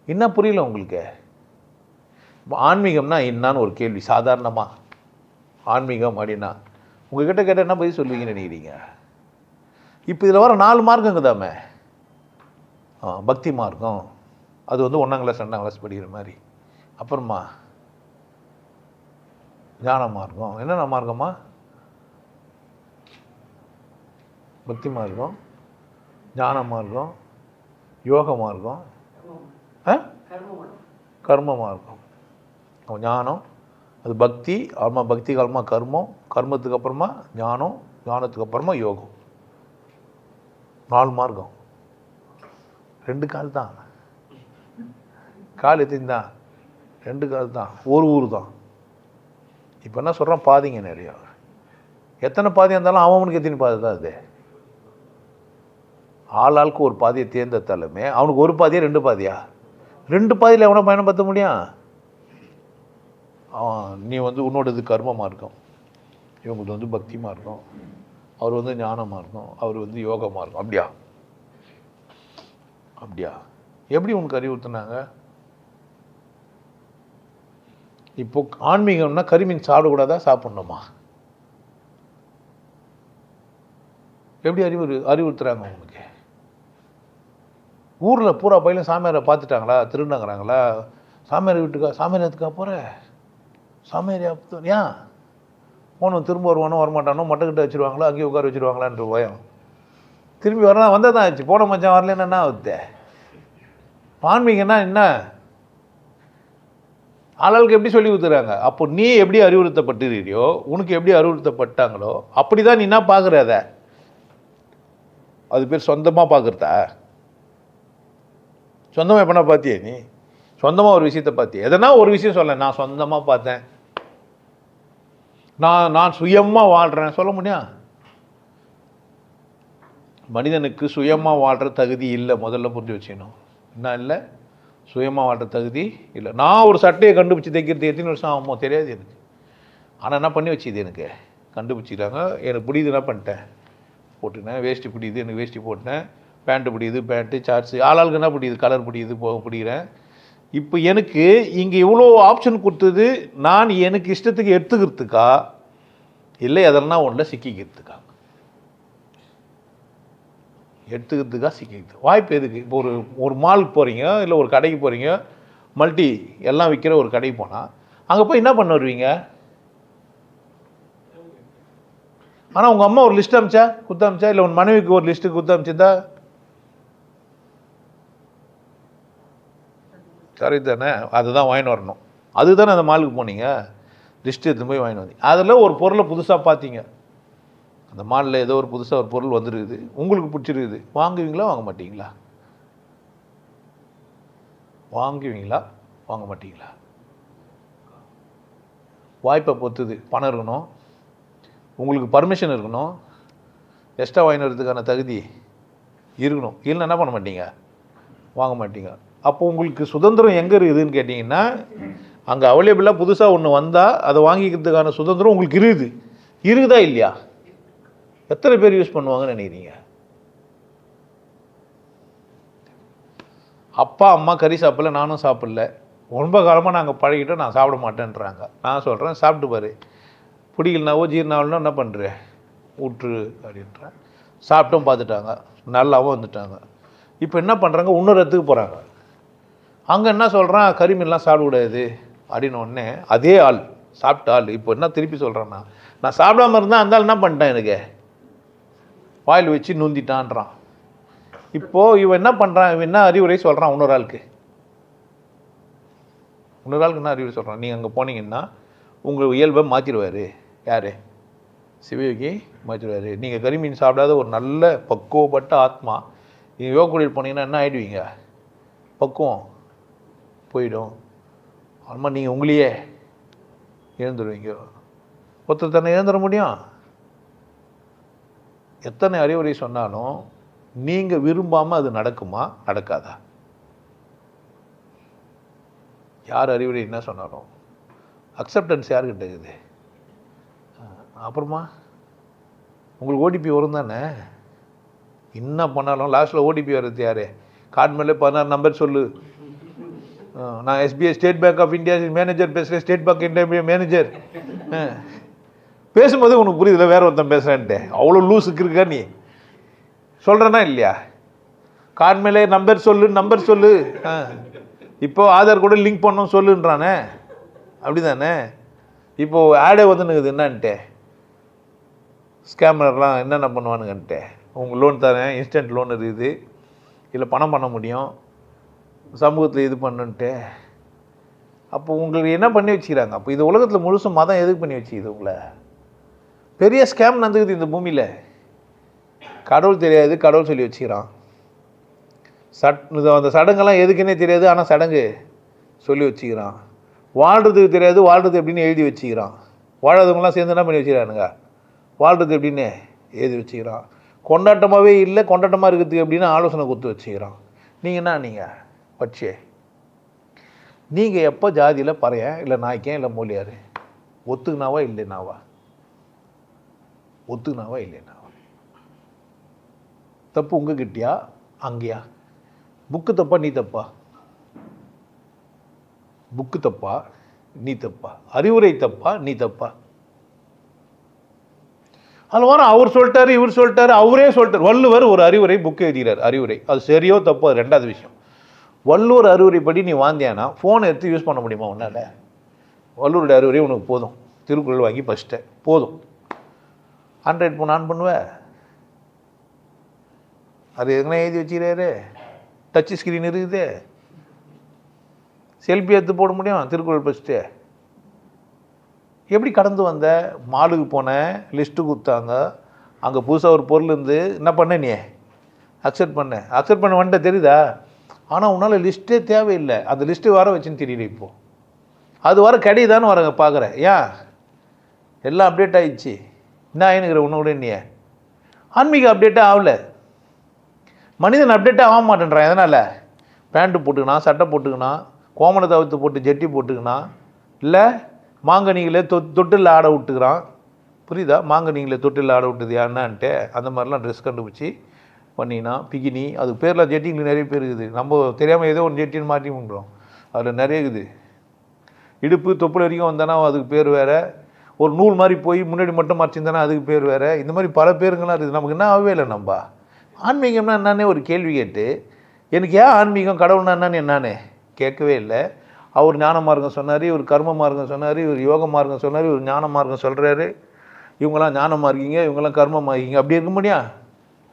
என்ன புரியல உங்களுக்கு? ஆன்மீகம்னா என்னான்னு ஒரு கேள்வி சாதாரணமாக. ஆன்மீகம் அப்படின்னா உங்ககிட்ட கேட்டால் என்ன பதில் சொல்லுவீங்கன்னு நினைக்கிறீங்க? இப்போ இதில் வர 4 மார்க்கங்குதாமே. பக்தி மார்க்கம், அது வந்து 1ஆம் கிளாஸ் 2ஆம் கிளாஸ் படிக்கிற மாதிரி. அப்புறமா ஞான மார்க்கம். என்னென்ன மார்க்கமா? பக்தி மார்க்கம், ஞான மார்க்கம், யோக மார்க்கம், கர்ம மார்க்கம். ஞானம் அது பக்தி, அப்புறமா பக்தி காலமா கர்மம், கர்மத்துக்கு அப்புறமா ஞானம், ஞானத்துக்கு அப்புறமா யோகம். 4 மார்க்கம். 2 கால் தான். கால் எத்தனை தான்? 2 கால் தான். ஒரு ஊர் தான். இப்போ என்ன சொல்கிறான்? பாதிங்க நிறையா. எத்தனை பாதியாக இருந்தாலும் அவனுக்கு எத்தனை பாதி தான் அது? ஆளுக்கு ஒரு பாதியை தேர்ந்தெடுத்தாலுமே அவனுக்கு ஒரு பாதியா 2 பாதியா? 2 பாதியில் எவனை பயணப்படுத்த முடியும்? நீ வந்து உன்னோடது கர்ம மார்க்கம், இவங்களுக்கு வந்து பக்தி மார்க்கம், அவர் வந்து ஞானமாக இருக்கும், அவர் வந்து யோகமாக இருக்கும். அப்படியா? எப்படி உனக்கு அறிவுறுத்தினாங்க? இப்போ ஆன்மீகம்னா கரிமீன் சாப்பிடக்கூடாதா சாப்பிடணுமா? எப்படி அறிவுறுத்துறாங்க உனக்கு? ஊரில் பூரா பயிலும் சாமியாரை பார்த்துட்டாங்களா? திருநங்கிறாங்களா? சாமியார் வீட்டுக்கா? சாமியார் எதுக்கா போகிற? சாமியார் ஏன் போனோம்? திரும்ப வருவானோ வரமாட்டானோ? மொட்டைக்கிட்ட வச்சுருவாங்களோ, அங்கேயே உட்கார வச்சுருவாங்களான்ற பயம். திரும்பி வரலாம் வந்தால் தான் ஆச்சு. போன மச்சான் வரலன்னு என்ன ஆகுது? ஆன்மீகம்னா என்ன? ஆளாளுக்கு எப்படி சொல்லி கொடுத்துறாங்க? அப்போ நீ எப்படி அறிவுறுத்தப்பட்டிருக்கிறியோ, உனக்கு எப்படி அறிவுறுத்தப்பட்டாங்களோ அப்படி தான் நீ என்ன பார்க்குற? அது பேர் சொந்தமாக பார்க்குறதா? சொந்தமாக எப்படின்னா பார்த்தியே நீ? சொந்தமாக ஒரு விஷயத்தை பார்த்தியே? எதனா ஒரு விஷயம் சொல்ல, நான் சொந்தமாக பார்த்தேன், நான் சுயமாக வாழ்கிறேன் சொல்ல முடியும்? மனிதனுக்கு சுயமாக வாழ்கிற தகுதி இல்லை. முதல்ல புரிஞ்சு வச்சுக்கணும். என்ன இல்லை? சுயமாக வாழ்கிற தகுதி இல்லை. நான் ஒரு சட்டையை கண்டுபிடிச்சி தைக்கிறது எத்தனை வருஷம் ஆகுமோ தெரியாது எனக்கு. ஆனால் என்ன பண்ணி வச்சுது? எனக்கு கண்டுபிடிச்சிக்கிறாங்க. எனக்கு பிடிக்குது, என்ன பண்ணிட்டேன்? போட்டுனேன். வேஷ்டி பிடிக்குது, எனக்கு வேஷ்டி போட்டேன். பேண்ட்டு பிடிக்குது, பேண்ட்டு, சார்ட்ஸு. ஆளாளுக்கு என்ன பிடிக்குது? கலர் பிடிக்குது, பிடிக்கிறேன். இப்போ எனக்கு இங்கே இவ்வளோ ஆப்ஷன் கொடுத்தது நான் எனக்கு இஷ்டத்துக்கு எடுத்துக்கிறதுக்கா இல்லை அதெல்லாம் ஒன்றில் சிக்கிக்கிறதுக்கா? எடுத்துக்கிறதுக்கா சிக்கிக்கிறது வாய்ப்பு எதுக்கு? இப்போ ஒரு மாலுக்கு போகிறீங்க, இல்லை ஒரு கடைக்கு போகிறீங்க, மல்டி எல்லாம் விற்கிற ஒரு கடைக்கு போனால் அங்கே போய் என்ன பண்ண வருவீங்க? ஆனால் உங்கள் அம்மா ஒரு லிஸ்ட் அமிச்சா குத்த அமிச்சா, இல்லை உன் மனைவிக்கு ஒரு லிஸ்ட்டு குத்த அமிச்சிருந்தா சரி தானே, அதுதான் வாங்கிட்டு வரணும். அதுதானே அந்த மாலுக்கு போனீங்க, லிஸ்ட்டு எடுத்து போய் வாங்கிட்டு வந்தீங்க. அதில் ஒரு பொருளை புதுசாக பார்த்தீங்க, அந்த மாலில் ஏதோ ஒரு புதுசாக ஒரு பொருள் வந்துருக்குது, உங்களுக்கு பிடிச்சிருக்குது, வாங்குவீங்களா வாங்க மாட்டீங்களா? வாங்குவீங்களா வாங்க மாட்டீங்களா? வாய்ப்பை பொறுத்துது. பணம் இருக்கணும், உங்களுக்கு பர்மிஷன் இருக்கணும், எக்ஸ்ட்ரா வாங்கிட்டு வரதுக்கான தகுதி இருக்கணும். இல்லைன்னா என்ன பண்ண மாட்டீங்க, வாங்க மாட்டீங்க. அப்போ உங்களுக்கு சுதந்திரம் எங்கே இருக்குதுன்னு கேட்டிங்கன்னா, அங்கே அவைலபிளாக புதுசாக ஒன்று வந்தால் அதை வாங்கிக்கிறதுக்கான சுதந்திரம் உங்களுக்கு இருக்குதா இல்லையா? எத்தனை பேர் யூஸ் பண்ணுவாங்கன்னு நினைக்கிறீங்க? அப்பா அம்மா கறி சாப்பிடல, நானும் சாப்பிடல, ரொம்ப காலமாக நாங்கள் பழகிட்டோம், நான் சாப்பிட மாட்டேன்றாங்க. நான் சொல்கிறேன் சாப்பிட்டு பாரு, பிடிக்கலனாவோ ஜீரணாவோ என்ன பண்ணுறேன் விட்டுரு அப்படின்றேன். சாப்பிட்டும் பார்த்துட்டாங்க, நல்லாவும் வந்துட்டாங்க. இப்போ என்ன பண்ணுறாங்க, இன்னொரு இடத்துக்கு போகிறாங்க. அங்கே என்ன சொல்கிறான், கறிமீன்லாம் சாப்பிடக்கூடாது அப்படின்னு ஒன்று. அதே ஆள் சாப்பிட்ட ஆள் இப்போ என்ன திருப்பி சொல்கிறேன்னா, நான் சாப்பிடாமல் இருந்தால் அந்த ஆள் என்ன பண்ணிட்டேன், எனக்கு வாயில் வச்சு நுந்திட்டான்றான். இப்போது இவன் என்ன பண்ணுறான், இவன் என்ன அறிவுரை சொல்கிறான் இன்னொரு ஆளுக்கு என்ன அறிவுரை சொல்கிறான்? நீங்கள் அங்கே போனீங்கன்னா உங்கள் இயல்பை மாற்றிடுவார். யார்? சிவயோகி மாற்றிடுவார். நீங்கள் கறிமீன் சாப்பிடாத ஒரு நல்ல பக்குவப்பட்ட ஆத்மா நீங்கள் யோக குடியில் போனீங்கன்னா என்ன ஆகிடுவீங்க, பக்குவம் போயிடும். ஆமாம், நீங்கள் உங்களையே இழந்துடுவீங்க. ஒருத்தர் தன்னை இழந்துட முடியும்? எத்தனை அறிவுரை சொன்னாலும் நீங்கள் விரும்பாமல் அது நடக்குமா நடக்காதா? யார் அறிவுரை என்ன சொன்னாலும் அக்செப்டன்ஸ் யாருக்கிட்ட இருக்குது? அப்புறமா உங்களுக்கு ஓடிபி வரும் தானே, என்ன பண்ணாலும் லாஸ்ட்டில் ஓடிபி வர்றது யார்? கார்டு மேலே 16 நம்பர் சொல்லு, நான் SBI State Bank of India manager பேசுகிறேன், ஸ்டேட் பேங்க் இந்தியா மேனேஜர். பேசும்போது உனக்கு புரியுதுல வேற ஒருத்தன் பேசுகிறேன்ட்டு, அவ்வளோ லூஸுக்கு இருக்கா நீ? சொல்கிறேன்னா இல்லையா? கார்டு மேலே நம்பர் சொல்லு. இப்போ ஆதார் கூட லிங்க் பண்ணணும் சொல்லுன்றானே, அப்படி தானே? இப்போது ஆடே வந்துன்னுக்குது என்னான்ட்டு, ஸ்கேமர்லாம் என்னென்ன பண்ணுவானுங்கன்ட்டு. உங்கள் லோன் தரேன், இன்ஸ்டன்ட் லோன் இருக்குது, இல்லை பணம் பண்ண முடியும், சமூகத்தில் இது பண்ணுன்ட்டு. அப்போ உங்களுக்கு என்ன பண்ணி வச்சுக்கிறாங்க? அப்போ இது உலகத்தில் முழுசும் மதம் எதுக்கு பண்ணி வச்சுக்குது உங்களை? பெரிய ஸ்கேம் நடந்துக்குது இந்த பூமியில். கடவுள் தெரியாது, கடவுள் சொல்லி வச்சுக்கிறான். அந்த சடங்கெல்லாம் எதுக்குன்னே தெரியாது, ஆனால் சடங்கு சொல்லி வச்சுக்கிறான். வாழ்கிறதுக்கு தெரியாது, வாழ்கிறது எப்படின்னு எழுதி வச்சுக்கிறான். வாழாதவங்களாம் சேர்ந்து என்ன பண்ணி வச்சுக்கிறானுங்க, வாழ்கிறது எப்படின்னு எழுதி வச்சுக்கிறான். கொண்டாட்டமாகவே இல்லை, கொண்டாட்டமாக இருக்கிறதுக்கு எப்படின்னு ஆலோசனை கொடுத்து வச்சுக்கிறான். நீங்கள் வச்சே நீங்கள் எப்போ ஜாதியில் பறையன் இல்லை நாய்க்கேன் இல்லை மூலியார் ஒத்துக்குனாவா இல்லைனாவா? தப்பு உங்ககிட்டயா அங்கேயா? புக்கு தப்பா நீ தப்பா? புக்கு தப்பா நீ தப்பா? அறிவுரை தப்பா நீ தப்பா? அதில் வர அவர் சொல்லிட்டாரு, இவர் சொல்லிட்டாரு, அவரே சொல்லிட்டார். வள்ளுவர் ஒரு அறிவுரை புக்கு எழுதுகிறார், அறிவுரை. அது சரியோ தப்போ அது ரெண்டாவது விஷயம். வள்ளுவர் அறிவுரைப்படி நீ வாந்தியானா ஃபோனை எடுத்து யூஸ் பண்ண முடியுமா உன்னால்? வள்ளுவருடைய அறிவுரை உனக்கு போதும், திருக்குறள் வாங்கி படிச்சிட்டேன் போதும். ஆண்ட்ராய்ட் ஃபோன் ஆன் பண்ணுவேன், அது எதுனா எழுதி வச்சுக்கிறாரு, டச் ஸ்க்ரீன் இருக்குது, செல்ஃபி எடுத்து போட முடியும் திருக்குறள் படிச்சுட்டு. எப்படி கடந்து வந்த? மாலுக்கு போனேன், லிஸ்ட்டு கொடுத்தாங்க, அங்கே புதுசாக ஒரு பொருள் இருந்து என்ன பண்ண, நீ அக்செப்ட் பண்ண வந்துட்ட தெரியுதா? ஆனால் உன்னால் லிஸ்ட்டே தேவையில்லை, அந்த லிஸ்ட்டு வர வச்சுன்னு தெரியல. இப்போது அது வர கிடையாதான்னு வரங்க பார்க்குறேன். ஏன் எல்லாம் அப்டேட் ஆகிடுச்சு, என்ன ஆயினுக்கிற உன்னோட நீ ஆன்மீக அப்டேட்டே ஆகலை, மனிதன் அப்டேட்டே ஆக மாட்டேன்றான். எதனால்? பேண்ட்டு போட்டுக்கினா, சட்டை போட்டுக்கினா, கோமண தவிர்த்து போட்டு ஜெட்டி போட்டுக்கினா, இல்லை மாங்கனிகளே தொட்டில் ஆட விட்டுக்கிறான். புரியுதா? மாங்கனிங்களே தொட்டில் ஆட விட்டுது யாருன்னான்ட்டு அந்த மாதிரிலாம் ட்ரெஸ் கண்டுபிடிச்சி பண்ணினா பிகினி, அது பேரில் ஜெட்டிங்களுக்கு நிறைய பேர் இருக்குது. நம்ம தெரியாமல் ஏதோ ஒரு ஜெட்டின்னு மாற்றி பண்ணுறோம். அதில் நிறைய இருக்குது. இடுப்பு தொப்புள் வரைக்கும் வந்தானா அதுக்கு பேர் வேறு, ஒரு நூல் மாதிரி போய் முன்னாடி மட்டும் மறைச்சிருந்தானா அதுக்கு பேர் வேறு. இந்த மாதிரி பல பேருங்கள்லாம் இருக்குது. நமக்கு என்ன ஆகவே இல்லை. நம்ம ஆன்மீகம்னா என்னன்னே ஒரு கேள்வி கேட்டு, எனக்கு ஏன் ஆன்மீகம் கடவுள்னா என்னன்னு என்னானே கேட்கவே இல்லை. அவர் ஞான மார்க்கம் சொன்னார், இவர் கர்ம மார்க்கம் சொன்னார், இவர் யோக மார்க்கம் சொன்னார், இவர் ஞான மார்க்கம் சொல்கிறாரு. இவங்கெல்லாம் ஞானமாக இருக்கீங்க, இவங்கெல்லாம் கர்மமாக இருக்கீங்க. அப்படி இருக்க முடியா?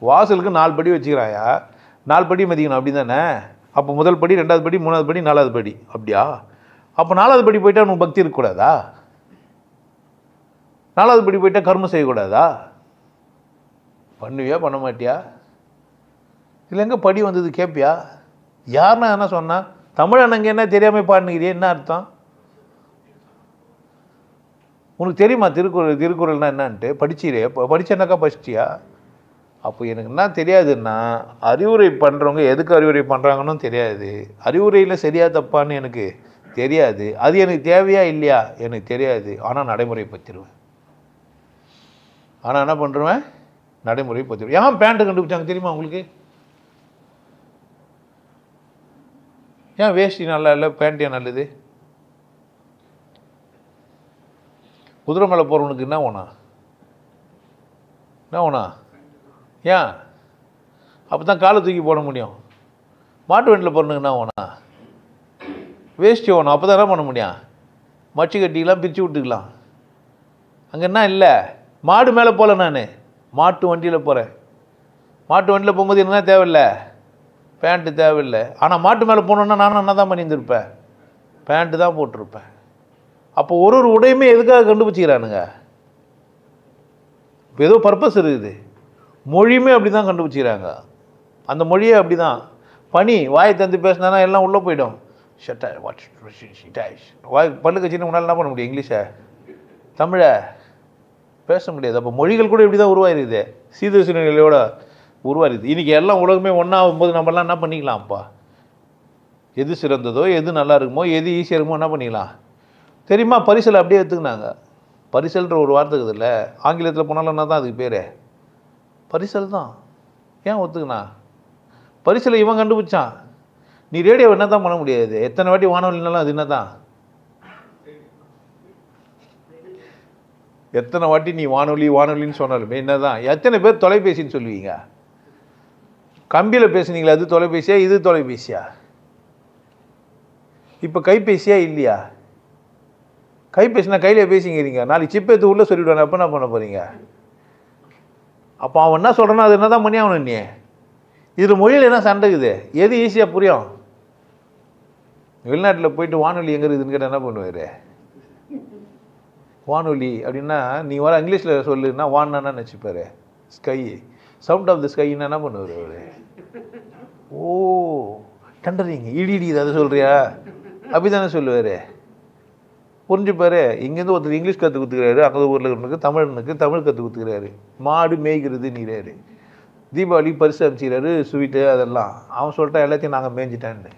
வாசலுக்கு 4 படி வச்சுக்கிறாயா, 4 படி மதிக்கணும். அப்படி தானே? அப்போ முதல் படி, 2வது படி, 3வது படி, 4வது படி. அப்படியா? அப்போ 4வது படி போயிட்டா உனக்கு பக்தி இருக்கக்கூடாதா? 4வது படி போயிட்டா கர்மம் செய்யக்கூடாதா? பண்ணுவியா பண்ண மாட்டியா? இல்லை எங்கே படி வந்தது கேட்பியா? யாருன்னா என்ன சொன்னா? தமிழ் அண்ணங்க என்ன தெரியாமல் பாடுனுக்கிறியே, என்ன அர்த்தம்? உனக்கு தெரியுமா திருக்குறள்னா என்னன்ட்டு? படிச்சிரே, படிச்சேன்னாக்கா படிச்சிட்டியா? அப்போ எனக்கு என்ன தெரியாதுன்னா, அறிவுரை பண்ணுறவங்க எதுக்கு அறிவுரை பண்ணுறாங்கன்னு தெரியாது, அறிவுரையில் சரியா தப்பான்னு எனக்கு தெரியாது. அது எனக்கு தேவையா இல்லையா எனக்கு தெரியாது. ஆனால் நடைமுறைப்படுத்திடுவேன். ஆனால் என்ன பண்ணுறேன்? நடைமுறைப்படுத்திடுவேன். ஏன் பேண்ட்டு கண்டுபிடிச்சாங்க தெரியுமா உங்களுக்கு? ஏன் வேஷ்டி நல்லா இல்லை, பேண்ட் ஏன் நல்லது? குதிரை மேலே போகிறவனுக்கு என்ன வேணா? என்ன வேணா? ஏன்? அப்போ தான் காலை தூக்கி போட முடியும். மாட்டு வண்டியில் போகிறனுக்கு என்ன வேணா? வேஷ்டி வேணும். அப்போ தான் என்ன பண்ண முடியும்? மச்சு கட்டிக்கலாம், பிரித்து விட்டுக்கலாம். அங்கே என்ன இல்லை? மாடு மேலே போகல, நான் மாட்டு வண்டியில் போகிறேன். மாட்டு வண்டியில் போகும்போது என்ன தேவையில்லை? பேண்ட்டு தேவையில்லை. ஆனால் மாட்டு மேலே போனோன்னா நானும் என்ன தான் பண்ணியிருந்திருப்பேன்? பேண்ட்டு தான் போட்டிருப்பேன். அப்போ ஒரு உடையுமே எதுக்காக கண்டுபிடிச்சிக்கிறானுங்க? இப்போ ஏதோ பர்பஸ் இருக்குது. மொழியுமே அப்படி தான் கண்டுபிடிச்சிக்கிறாங்க. அந்த மொழியே அப்படி தான். பனி வாயை தந்து பேசினா எல்லாம் உள்ளே போயிடும். வாய் பல்லு கட்சின்னு உன்னால் என்ன பண்ண முடியும்? இங்கிலீஷை தமிழை பேச முடியாது. அப்போ மொழிகள் கூட இப்படி தான் உருவாயிருக்குது. சீதோஷ நிலையோட உருவாயிருது. இன்றைக்கி எல்லாம் உலகமே ஒன்றாகும்போது நம்மளாம் என்ன பண்ணிக்கலாம்ப்பா? எது சிறந்ததோ, எது நல்லா இருக்குமோ, எது ஈஸியாக இருக்குமோ என்ன பண்ணிக்கலாம் தெரியுமா? பரிசல் அப்படியே எடுத்துக்கினாங்க. பரிசல்ன்ற ஒரு வார்த்தை இருக்குது இல்லை, ஆங்கிலத்தில் போனாலும் என்ன தான் அதுக்கு பேர்? பரிசல் தான். ஏன் ஒத்துக்குனா? பரிசலை இவன் கண்டுபிடிச்சான். நீ ரேடியோ என்ன தான் பண்ண முடியாது. எத்தனை வாட்டி வானொலினாலும் அது என்ன தான்? எத்தனை வாட்டி நீ வானொலின்னு சொன்னாலுமே என்ன தான்? எத்தனை பேர் தொலைபேசின்னு சொல்லுவீங்க? கம்பியில் பேசுனீங்களா? அது தொலைபேசியா, இது தொலைபேசியா? இப்போ கைபேசியா இல்லையா? கைபேசினா கையிலே பேசிங்கிறீங்க. நாளைக்கு சிப் எடுத்து உள்ளே சொல்லிவிடுவாங்க. அப்போ என்ன பண்ண போகிறீங்க? அப்போ அவன் என்ன சொல்கிறானோ அது என்ன தான் பண்ணி ஆகணும். நீ இதில் மொழியில் என்ன சண்டைக்குது? எது ஈஸியாக புரியும்? வெளிநாட்டில் போயிட்டு வானொலி எங்கே இருக்குதுன்னு கேட்டால் என்ன பண்ணுவார்? வானொலி அப்படின்னா நீ வர இங்கிலீஷில் சொல்லுன்னா வான்னா நினச்சிப்பார். ஸ்கை, சவுண்ட் ஆஃப் த ஸ்கைன்னா என்ன பண்ணுவார் அவர்? ஓ டண்டரிங்க, இடி அதை சொல்கிறியா? அப்படி தானே சொல்லுவார். புரிஞ்சுப்பார். இங்கேருந்து ஒருத்தர் இங்கிலீஷ் கற்றுக் கொடுத்துக்கிறாரு, அங்கே ஊரில் இருக்கிறவனுக்கு தமிழ் கற்றுக் கொடுத்துக்கிறாரு. மாடு மேய்கிறது நீராரு. தீபாவளி பரிசு அனுப்பிச்சிக்கிறாரு, ஸ்வீட்டு அதெல்லாம். அவன் சொல்லிட்டா எல்லாத்தையும் நாங்கள் மேய்ஞ்சிட்டேன்னு.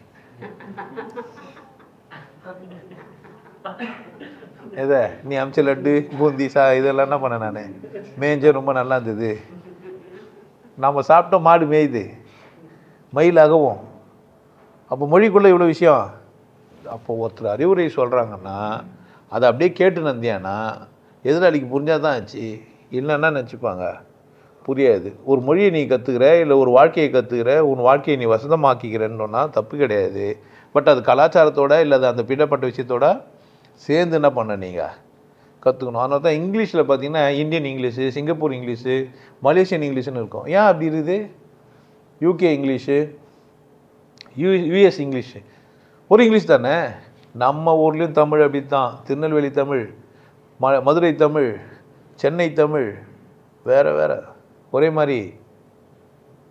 எதை நீ அமிச்ச லட்டு பூந்தி இதெல்லாம் என்ன பண்ண? நான் மேய்ஞ்சே ரொம்ப நல்லா இருந்தது. நம்ம சாப்பிட்டோம், மாடு மேயுது, மயில் அகவும். அப்போ மொழிக்குள்ளே இவ்வளோ விஷயம். அப்போ ஒருத்தர் அறிவுரை சொல்கிறாங்கன்னா அதை அப்படியே கேட்டு நந்தியானா எதிராளிக்கு புரிஞ்சால் தான் ஆச்சு. இல்லைன்னா நினச்சிப்பாங்க புரியாது. ஒரு மொழியை நீ கற்றுக்கிற, இல்லை ஒரு வாழ்க்கையை கற்றுக்கிற, உன் வாழ்க்கையை நீ வசந்தமாக்கிக்கிறேன்னு சொன்னால் தப்பு கிடையாது. பட் அது கலாச்சாரத்தோட இல்லை அது அந்த பின்னப்பட்ட விஷயத்தோட சேர்ந்து என்ன பண்ண நீங்கள் கற்றுக்கணும். அதனால தான் இங்கிலீஷில் பார்த்தீங்கன்னா Indian English, Singapore English, Malaysian இங்கிலீஷுன்னு இருக்கும். ஏன் அப்படி இருக்குது? யூகே இங்கிலீஷு, யூஎஸ் இங்கிலீஷு ஒரு இங்கிலீஷ் தானே. நம்ம ஊர்லேயும் தமிழ் அப்படி தான். திருநெல்வேலி தமிழ், மதுரை தமிழ், சென்னை தமிழ் வேறு வேறு ஒரே மாதிரி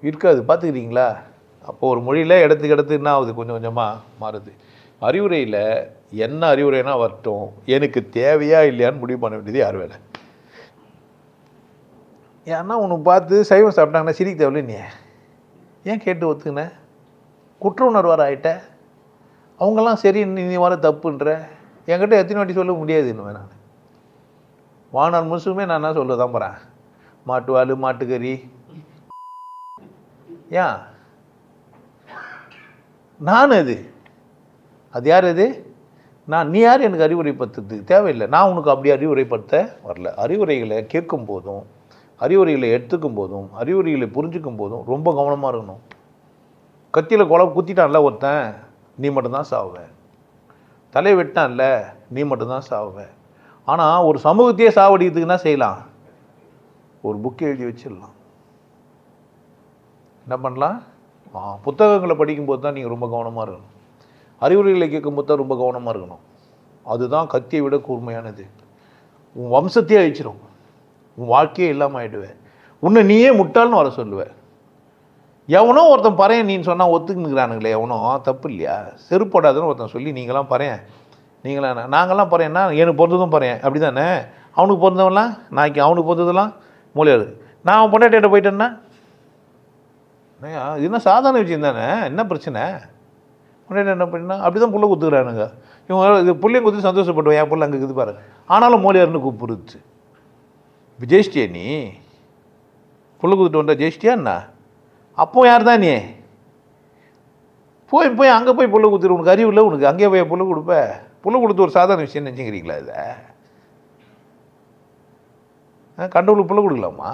இருக்காது. பார்த்துக்கிறீங்களா? அப்போ ஒரு மொழியில் இடத்துக்கு என்ன ஆகுது? கொஞ்சம் கொஞ்சமாக மாறுது. அறிவுரையில் என்ன அறிவுரைனா வரட்டும், எனக்கு தேவையா இல்லையான்னு முடிவு பண்ண வேண்டியது யார் வேலை? ஏன்னா உனக்கு பார்த்து சைவம் சாப்பிட்டாங்கன்னா சிரிக்க தேவையில்லை. நீ ஏன் கேட்டு ஒத்துக்கின? குற்ற உணர்வார் ஆகிட்ட. அவங்கெல்லாம் சரி, நீ வர தப்புன்ற. என்கிட்ட எத்தனை வாட்டி சொல்ல முடியாது. இன்னும் நான் வானால் முழுசுமே நான் என்ன சொல்ல தான் போகிறேன்? மாட்டுவாள், மாட்டுக்கறி. ஏன் நான் அது அது யார் அது? நீ யார் எனக்கு அறிவுரை படுத்துறதுக்கு? தேவையில்லை. நான் உனக்கு அப்படி அறிவுரைப்படுத்த வரல. அறிவுரைகளை கேட்கும் போதும், அறிவுரைகளை எடுத்துக்கும் போதும், அறிவுரைகளை புரிஞ்சுக்கும் போதும் ரொம்ப கவனமாக இருக்கணும். கத்தியில் குத்திட்டான்ல ஒருத்தன், நீ மட்டும்தான் சாவுவ. தலை வெட்டான்ல, நீ மட்டும்தான் சாவுவ. ஆனால் ஒரு சமூகத்தையே சாவடிக்கிறதுக்கு என்ன செய்யலாம்? ஒரு புக்கை எழுதி வச்சிடலாம். என்ன பண்ணலாம்? புத்தகங்களை படிக்கும்போது தான் நீங்கள் ரொம்ப கவனமாக இருக்கணும். அறிவுரைகளை கேட்கும்போது தான் ரொம்ப கவனமாக இருக்கணும். அதுதான் கத்தியை விட கூர்மையானது. உன் வம்சத்தையே அழிச்சிடும். உன் வாழ்க்கையே இல்லாமல் ஆகிடுவேன். உன்னை நீயே முட்டாள்னு வர சொல்லுவேன். எவனோ ஒருத்தன் பறையன் நீன்னு சொன்னால் ஒத்துக்குனுக்கிறானுங்களே, எவனோ தப்பு இல்லையா? செருப்படாதுன்னு ஒருத்தன் சொல்லி நீங்களாம் பறையன், நீங்களாம் நாங்கள்லாம் பறையன்னா எனக்கு பிறந்ததும் பறையன் அப்படி தானே? அவனுக்கு பிறந்தவன்லாம் நாளைக்கு அவனுக்கு பிறந்ததெல்லாம் மூலையாரு. நான் அவன் பொண்டாட்டிகிட்ட போயிட்டேன்னா இது என்ன சாதாரண விஷயம் தானே? என்ன பிரச்சனை? பொண்டாட்டி என்ன பண்ணா அப்படி தான் புள்ள குத்துக்கிறானுங்க. இவங்க இது புள்ளையும் குத்தி சந்தோஷப்படுவேன், என் புள்ள அங்கே இருக்குது பாரு. ஆனாலும் மோலியார்னு கூப்பிடுச்சு. இப்போ ஜெயிச்சிட்டியா நீ? புள்ள குத்துட்டு வந்தா ஜெயிச்சிட்டியா என்ன? அப்போ யார் தான் நீ? போய் அங்கே போய் புள்ள குத்துரு. உனக்கு அறிவு இல்லை, உனக்கு அங்கேயே போய் புள்ள கொடுப்ப. புள்ள கொடுத்து ஒரு சாதாரண விஷயம் நினச்சிக்கிறீங்களா? இதை கண்டவங்களுக்கு புள்ள கொடுக்கலாமா?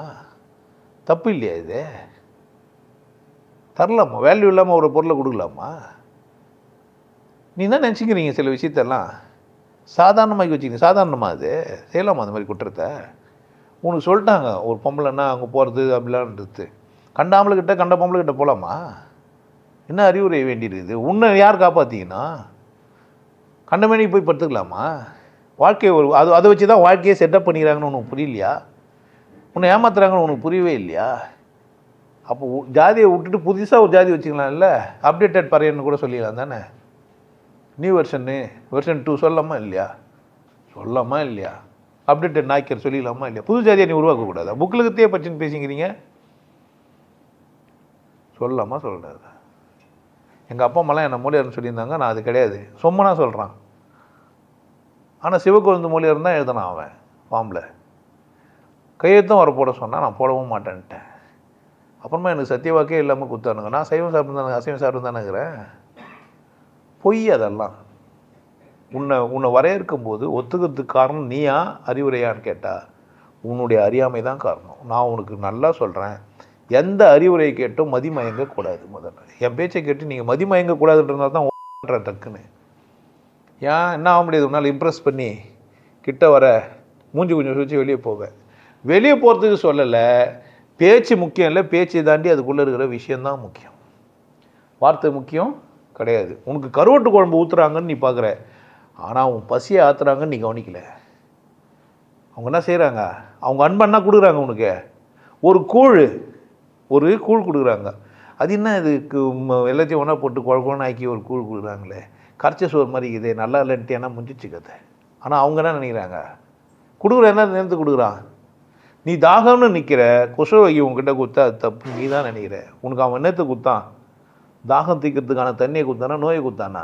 தப்பு இல்லையா? இது தரலாமா? வேல்யூ இல்லாமல் ஒரு பொருளை கொடுக்கலாமா? நீ தான் நினச்சிக்கிறீங்க சில விஷயத்தெல்லாம் சாதாரணமாக்கி வச்சுக்கிங்க. சாதாரணமாக அது செய்யலாமா அந்த மாதிரி குற்றத்தை? உனக்கு சொல்லிட்டாங்க ஒரு பொம்பளைன்னா அங்கே போகிறது அப்படிலான்றது. கண்ட ஆம்பளைக்கிட்ட கண்ட பொம்பளைக்கிட்ட போகலாமா? என்ன அறிவுரை வேண்டியிருக்குது? உன்னை யார் காப்பாற்றிங்கன்னா? கண்டமேனிக்கு போய் படுத்துக்கலாமா? வாழ்க்கையை ஒரு அதை வச்சு தான் வாழ்க்கையை செட்டப் பண்ணிக்கிறாங்கன்னு உனக்கு புரியலையா? உன்னை ஏமாத்துறாங்கன்னு உனக்கு புரியவே இல்லையா? அப்போ ஜாதியை விட்டுட்டு புதுசாக ஒரு ஜாதி வச்சுக்கலாம் இல்லை? அப்டேட்டட் பறையன்னு கூட சொல்லிடலாம் தானே? நியூ வெர்ஷன் 2 சொல்லலாமா இல்லையா? சொல்லலாமா இல்லையா? அப்டேட்டட் நாய்க்கர் சொல்லிடலாமா இல்லையா? புது ஜாதியை நீ உருவாக்கக்கூடாதா? புக்கிலுக்கத்தையே பச்சுன்னு பேசிக்கிறீங்க. சொல்லலாமா சொல்லக்கூடாதா? எங்கள் அப்பா அம்மாலாம் என்னை மொழியார்னு சொல்லியிருந்தாங்க. நான் அது கிடையாது சொம்மனா சொல்கிறான். ஆனால் சிவக்கொழுந்து மொழியார் தான் எழுதினான் அவன் ஃபார்மில். கையெழுத்தும் வர போட சொன்னால் நான் போடவும் மாட்டேன்ட்டேன். அப்புறமா எனக்கு சத்தியவாக்கே இல்லாமல் குத்தானுங்க. நான் சைவம் சாப்பிட்டு தானே அசைவம் சாப்பிட்டு தானேங்கிறேன். பொய் அதெல்லாம். உன்னை வரையறுக்கும் போது ஒத்துக்கிறதுக்கு காரணம் நீயா அறிவுரையான்னு கேட்டால் உன்னுடைய அறியாமை தான் காரணம். நான் உனக்கு நல்லா சொல்கிறேன், எந்த அறிவுரை கேட்டும் மதிமயங்கக்கூடாது. முதல்ல என் பேச்சை கேட்டு நீங்கள் மதிமயங்கக்கூடாதுன்றதுனால தான் ஓடுறேன் டக்குன்னு. ஏன் என்ன ஆக முடியாது? உன்னால் இம்ப்ரெஸ் பண்ணி கிட்ட வர மூஞ்சி கொஞ்சம் சுற்றி வெளியே போவேன். வெளியே போகிறதுக்கு சொல்லலை, பேச்சு முக்கியம் இல்லை, பேச்சை தாண்டி அதுக்குள்ளே இருக்கிற விஷயந்தான் முக்கியம். வார்த்தை முக்கியம் கிடையாது. உனக்கு கருவாட்டு குழம்பு ஊற்றுறாங்கன்னு நீ பார்க்குற, ஆனால் அவன் பசியை ஆற்றுறாங்கன்னு நீ கவனிக்கல. அவங்க என்ன செய்கிறாங்க? அவங்க அன்பன்னா கொடுக்குறாங்க உனக்கு. ஒரு கூழ் கொடுக்குறாங்க. அது என்ன இதுக்கு எல்லாத்தையும் ஒன்றா போட்டு குழம்புன்னு ஆக்கி ஒரு கூழ் கொடுக்குறாங்களே, கரைச்ச சோறு மாதிரி இதே நல்லா இல்லைன்ட்டு ஏன்னா முடிஞ்சிச்சு கதை. ஆனால் அவங்க என்ன நினைக்கிறாங்க? கொடுக்குற என்ன நேரத்துக்கு கொடுக்குறான்? நீ தாகம்னு நிற்கிற, குசரோகி உங்ககிட்ட கொடுத்தா அது தப்பு நீ தான் நினைக்கிற. உனக்கு அவன் என்னத்தை கொடுத்தான்? தாகம் தீக்கிறதுக்கான தண்ணியை கொடுத்தானா நோயை கொடுத்தானா?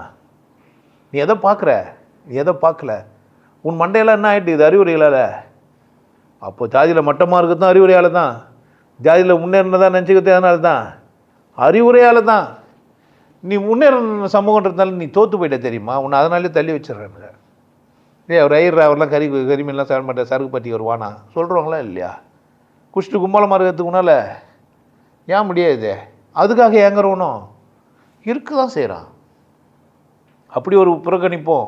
நீ எதை பார்க்குற? நீ எதை பார்க்கல? உன் மண்டையெல்லாம் என்ன ஆகிட்டு? இது அறிவுரைகளால். அப்போ ஜாதியில் மட்டமாக இருக்கிறது தான் அறிவுரையால் தான். ஜாதியில் முன்னேறினதான் நினச்சிக்கிறது அதனால தான், அறிவுரையால் தான். நீ முன்னேற சமூகன்றதுனால நீ தோற்று போயிட்ட தெரியுமா? உன்னை அதனாலே தள்ளி வச்சிடறானுங்க. அவர் அவர்லாம் கரிமீன்லாம் சாப்பிட மாட்டேன், சரக்கு பற்றி வருவானா சொல்கிறவங்களா இல்லையா? குஷ்டு கும்பலமாக இருக்கிறதுக்கு முன்னால் ஏன் முடியாது? அதுக்காக ஏங்குறவனும் இருக்க தான் செய்கிறான். அப்படி ஒரு புறக்கணிப்போம்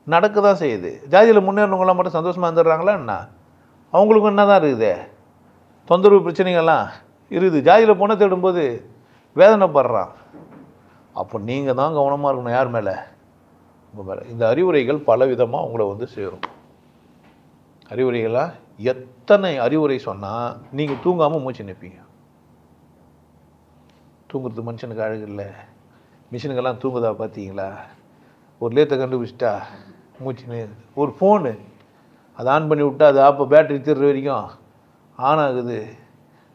நடக்க தான் செய்யுது. ஜாதியில் முன்னேறினவங்களாம் மட்டும் சந்தோஷமாக இருந்துடுறாங்களா என்ன? அவங்களுக்கும் என்ன தான் இருக்குது? தொந்தரவு பிரச்சனைகள்லாம் இருக்குது. ஜாதியில் பொண்ணை தேடும்போது வேதனைப்படுறான். அப்போ நீங்கள் தான் கவனமாக இருக்கணும். யார் மேலே? உங்கள் மேலே. இந்த அறிவுரைகள் பல விதமாக உங்களை சேரும். அறிவுரைகளாக எத்தனை அறிவுரை சொன்னால் நீங்கள் தூங்காமல் மூச்சு நிற்பீங்க. தூங்குறது மனுஷனுக்கு அழகு இல்லை. மிஷினுக்கெல்லாம் தூங்குதா பார்த்தீங்களா? ஒரு லேத்தை கண்டுபிடிச்சிட்டா மூச்சுன்னு. ஒரு ஃபோனு அதை ஆன் பண்ணி விட்டா அது அப்போ பேட்டரி தீர்ற வரைக்கும் ஆன் ஆகுது.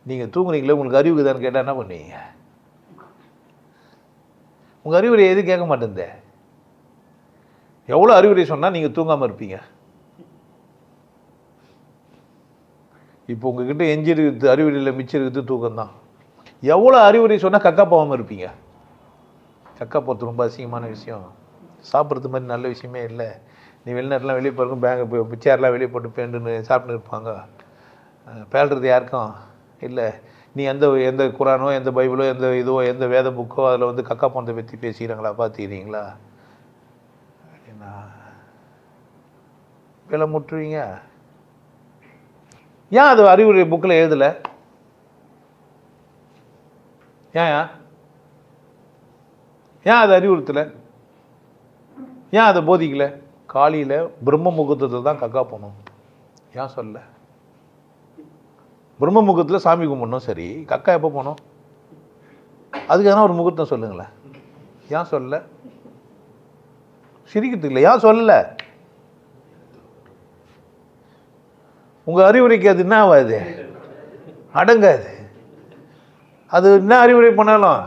நீங்கள் தூங்குறீங்களே, உங்களுக்கு அறிவுக்குதான்னு கேட்டால் என்ன பண்ணுவீங்க? உங்கள் அறிவுரை எதுவும் கேட்க மாட்டேங்குதே. எவ்வளோ அறிவுரை சொன்னால் நீங்கள் தூங்காமல் இருப்பீங்க? இப்போ உங்ககிட்ட எஞ்சி இருக்குது அறிவுரையில் மிச்சம் இருக்குது தூக்கம்தான். எவ்வளோ அறிவுரை சொன்னால் கக்கா போகாமல் இருப்பீங்க? கக்கா போகிறது ரொம்ப அசிங்கமான விஷயம். சாப்பிட்றது மாதிரி நல்ல விஷயமே இல்லை. நீ வெளிநாட்டுலாம் வெளியே போகிறங்க பேங்கை போய் சேர்லாம் வெளியே போட்டு பேண்டுன்னு சாப்பிட்டு இருப்பாங்க. பேழ்றது யாருக்கும் இல்லை. நீ எந்த குரானோ எந்த பைபிளோ எந்த இதுவோ எந்த வேத புக்கோ அதில் வந்து கக்கா பணத்தை பற்றி பேசிக்கிறாங்களா பார்த்துக்கிறீங்களா அப்படின்னா விலை முட்டுவீங்க. ஏன் அது அறிவுரை புக்கில் எழுதலை? ஏன் அதை அறிவுறுத்தலை? ஏன் அதை போதிக்கலை? காலையில் பிரம்ம முகூர்த்தத்தில் தான் கக்கா போகணும். ஏன் சொல்ல? பிரம்ம முகூர்த்தத்தில் சாமி கும்பிடணும், சரி. கக்கா எப்போ போகணும்? அதுக்கான ஒரு முகூர்த்தம் சொல்லுங்களேன். ஏன் சொல்ல? சிரிக்கிறதுக்கு இல்லை, ஏன் சொல்லலை? உங்கள் அறிவுரைக்கு அது என்ன ஆகாது? அடங்காது. அது என்ன அறிவுரை பண்ணாலும்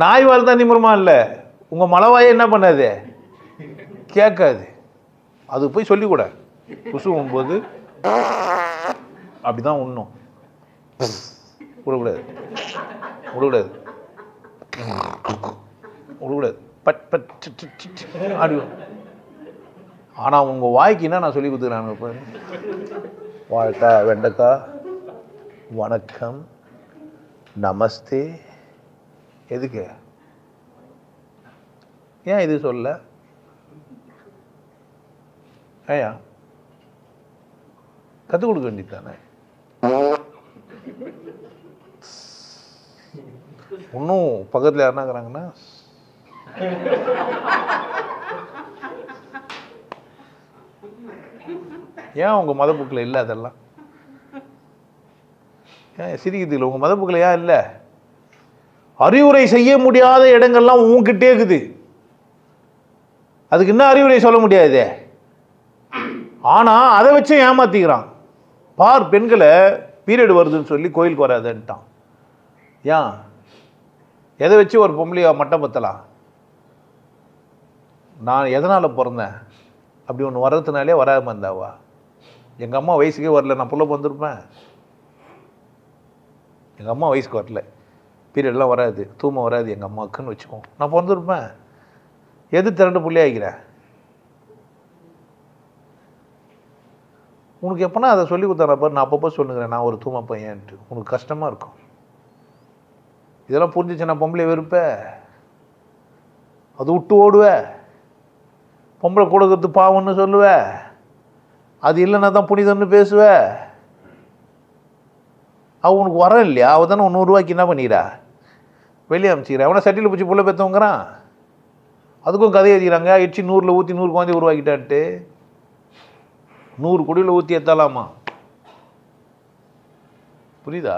நாய் வாழ் தான் நிமிரமா இல்லை, உங்கள் மலவாயை என்ன பண்ணாது? கேட்காது. அது போய் சொல்லிக்கூட குசுவும் போது அப்படிதான் உண்ணும். விடக்கூடாது விடக்கூடாது விடக்கூடாது பட் பட் ஆடியும். ஆனால் உங்கள் வாய்க்கு என்ன நான் சொல்லி கொடுத்துக்கிறாங்க இப்போ? வாழ்க்கா வெண்டைக்கா வணக்கம் நமஸ்தே. எதுக்கு? ஏன் இது சொல்ல? ஏயா கற்றுக் கொடுக்க வேண்டியது தானே? இன்னும் பக்கத்தில் யாருன்னா இருக்கிறாங்கன்னா ஏன் உங்கள் மத புக்கில் இல்லை? அதெல்லாம் ஏன் சிரிக்கிறதுல? உங்கள் மத புக்கில் ஏன் இல்லை? அறிவுரை செய்ய முடியாத இடங்கள்லாம் உங்ககிட்டே இருக்குது. அதுக்கு என்ன அறிவுரை சொல்ல முடியாது. ஆனால் அதை வச்சு ஏமாத்திக்கிறான். பார், பெண்களை பீரியட் வருதுன்னு சொல்லி கோயிலுக்கு வராதுன்ட்டான். ஏன்? எதை வச்சு ஒரு பொம்பளையை மட்டம் பத்தலாம்? நான் எதனால் பிறந்தேன் அப்படி ஒன்று வர்றதுனாலே வராமல் இருந்தாவா? எங்கள் அம்மா வயசுக்கே வரல, நான் புள்ள பிறந்திருப்பேன். எங்கள் அம்மா வயசுக்கு வரல, பீரியட்லாம் வராது, தூக்கம் வராது எங்கள் அம்மாவுக்குன்னு வச்சுக்கோ, நான் பிறந்திருப்பேன். எது திரண்டு புள்ளியாகிறேன்? உனக்கு எப்போனா அதை சொல்லி கொடுத்தானப்ப நான் அப்பப்போ சொல்லுங்கிறேன், நான் ஒரு தூம பையன்ட்டு. உனக்கு கஷ்டமாக இருக்கும். இதெல்லாம் புரிஞ்சிச்சு. நான் பொம்பளை வெறுப்ப அது விட்டு ஓடுவேன். பொம்பளை கொடுக்கறது பாவம்னு சொல்லுவேன். அது இல்லைன்னா தான் புனிதம்னு பேசுவேன். அவள் உனக்கு வர இல்லையா? அவள் தானே 100 ரூபாய்க்கு என்ன பண்ணிக்கிறா? வெளியே அனுப்பிச்சிக்கிறேன். அவனை சட்டியில் பிடிச்சி புள்ள பெற்றவங்கிறான். அதுக்கும் கதை எழுதிக்கிறாங்க. எச்சி 100ல் ஊற்றி 100 குழந்தை உருவாக்கிட்டான்ட்டு. 100 குடியில் ஊற்றி ஏற்றலாமா? புரியுதா?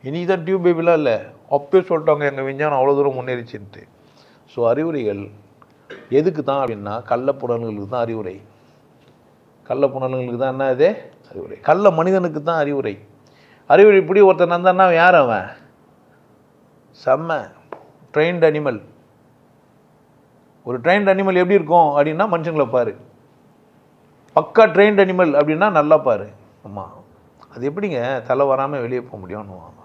இன்னைக்கு தான் டியூப் பேபிலாம் இல்லை, அப்பயே சொல்லிட்டாங்க எங்கள் விஞ்ஞானம் அவ்வளோ தூரம் முன்னேறிச்சுன்ட்டு. ஸோ அறிவுரைகள் எதுக்கு தான் அப்படின்னா கள்ளப்புணர்களுக்கு தான் அறிவுரை. கள்ளப்புணர்களுக்கு தான் என்ன இது அறிவுரை. கள்ள மனிதனுக்கு தான் அறிவுரை. அறிவுரை இப்படி ஒருத்தன் நந்தான்னா யார் அவன்? செம்ம ட்ரெயின்ட் அனிமல். ஒரு ட்ரெயின்ட் அனிமல் எப்படி இருக்கும் அப்படின்னா மனுஷங்களை பாரு. பக்கா ட்ரெயின்ட் அனிமல் அப்படின்னா நல்லா பாரு. ஆமாம், அது எப்படிங்க தலை வராமல் வெளியே போக முடியும்னுவாங்க.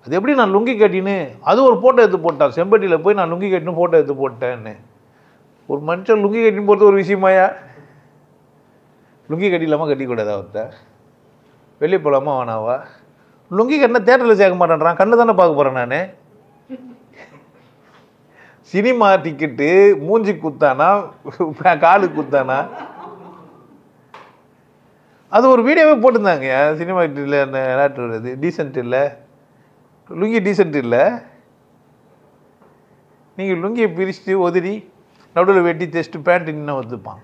அது எப்படி நான் லுங்கி கட்டின்னு அது ஒரு ஃபோட்டோ எடுத்து போட்டான். செம்பட்டியில் போய் நான் லுங்கி கட்டின்னு ஃபோட்டோ எடுத்து போட்டேன்னு. ஒரு மனுஷன் லுங்கி கட்டின்னு போகிறது ஒரு விஷயமாயா? லுங்கி கட்டி இல்லாமல் கட்டிக்கூடாதா? ஒருத்தன் வெளியே போகலாமா வேணாவா? லுங்கி கட்டினா தேட்டரில் சேர்க்க மாட்டேன்றான். கண்ணு தானே பார்க்க போகிறேன் நான். சினிமா டிக்கெட்டு மூஞ்சி குத்தானா காலுக்கு குத்தானா? அது ஒரு வீடியோவே போட்டிருந்தாங்க. சினிமா இல்லை நாட்டு டீசென்ட் இல்லை, லுங்கி டீசென்ட் இல்லை. நீங்கள் லுங்கியை பிரிச்சுட்டு ஒதுரி நடுவில் வெட்டி தைச்சிட்டு பேண்ட் இன்னும் வந்துப்பான்.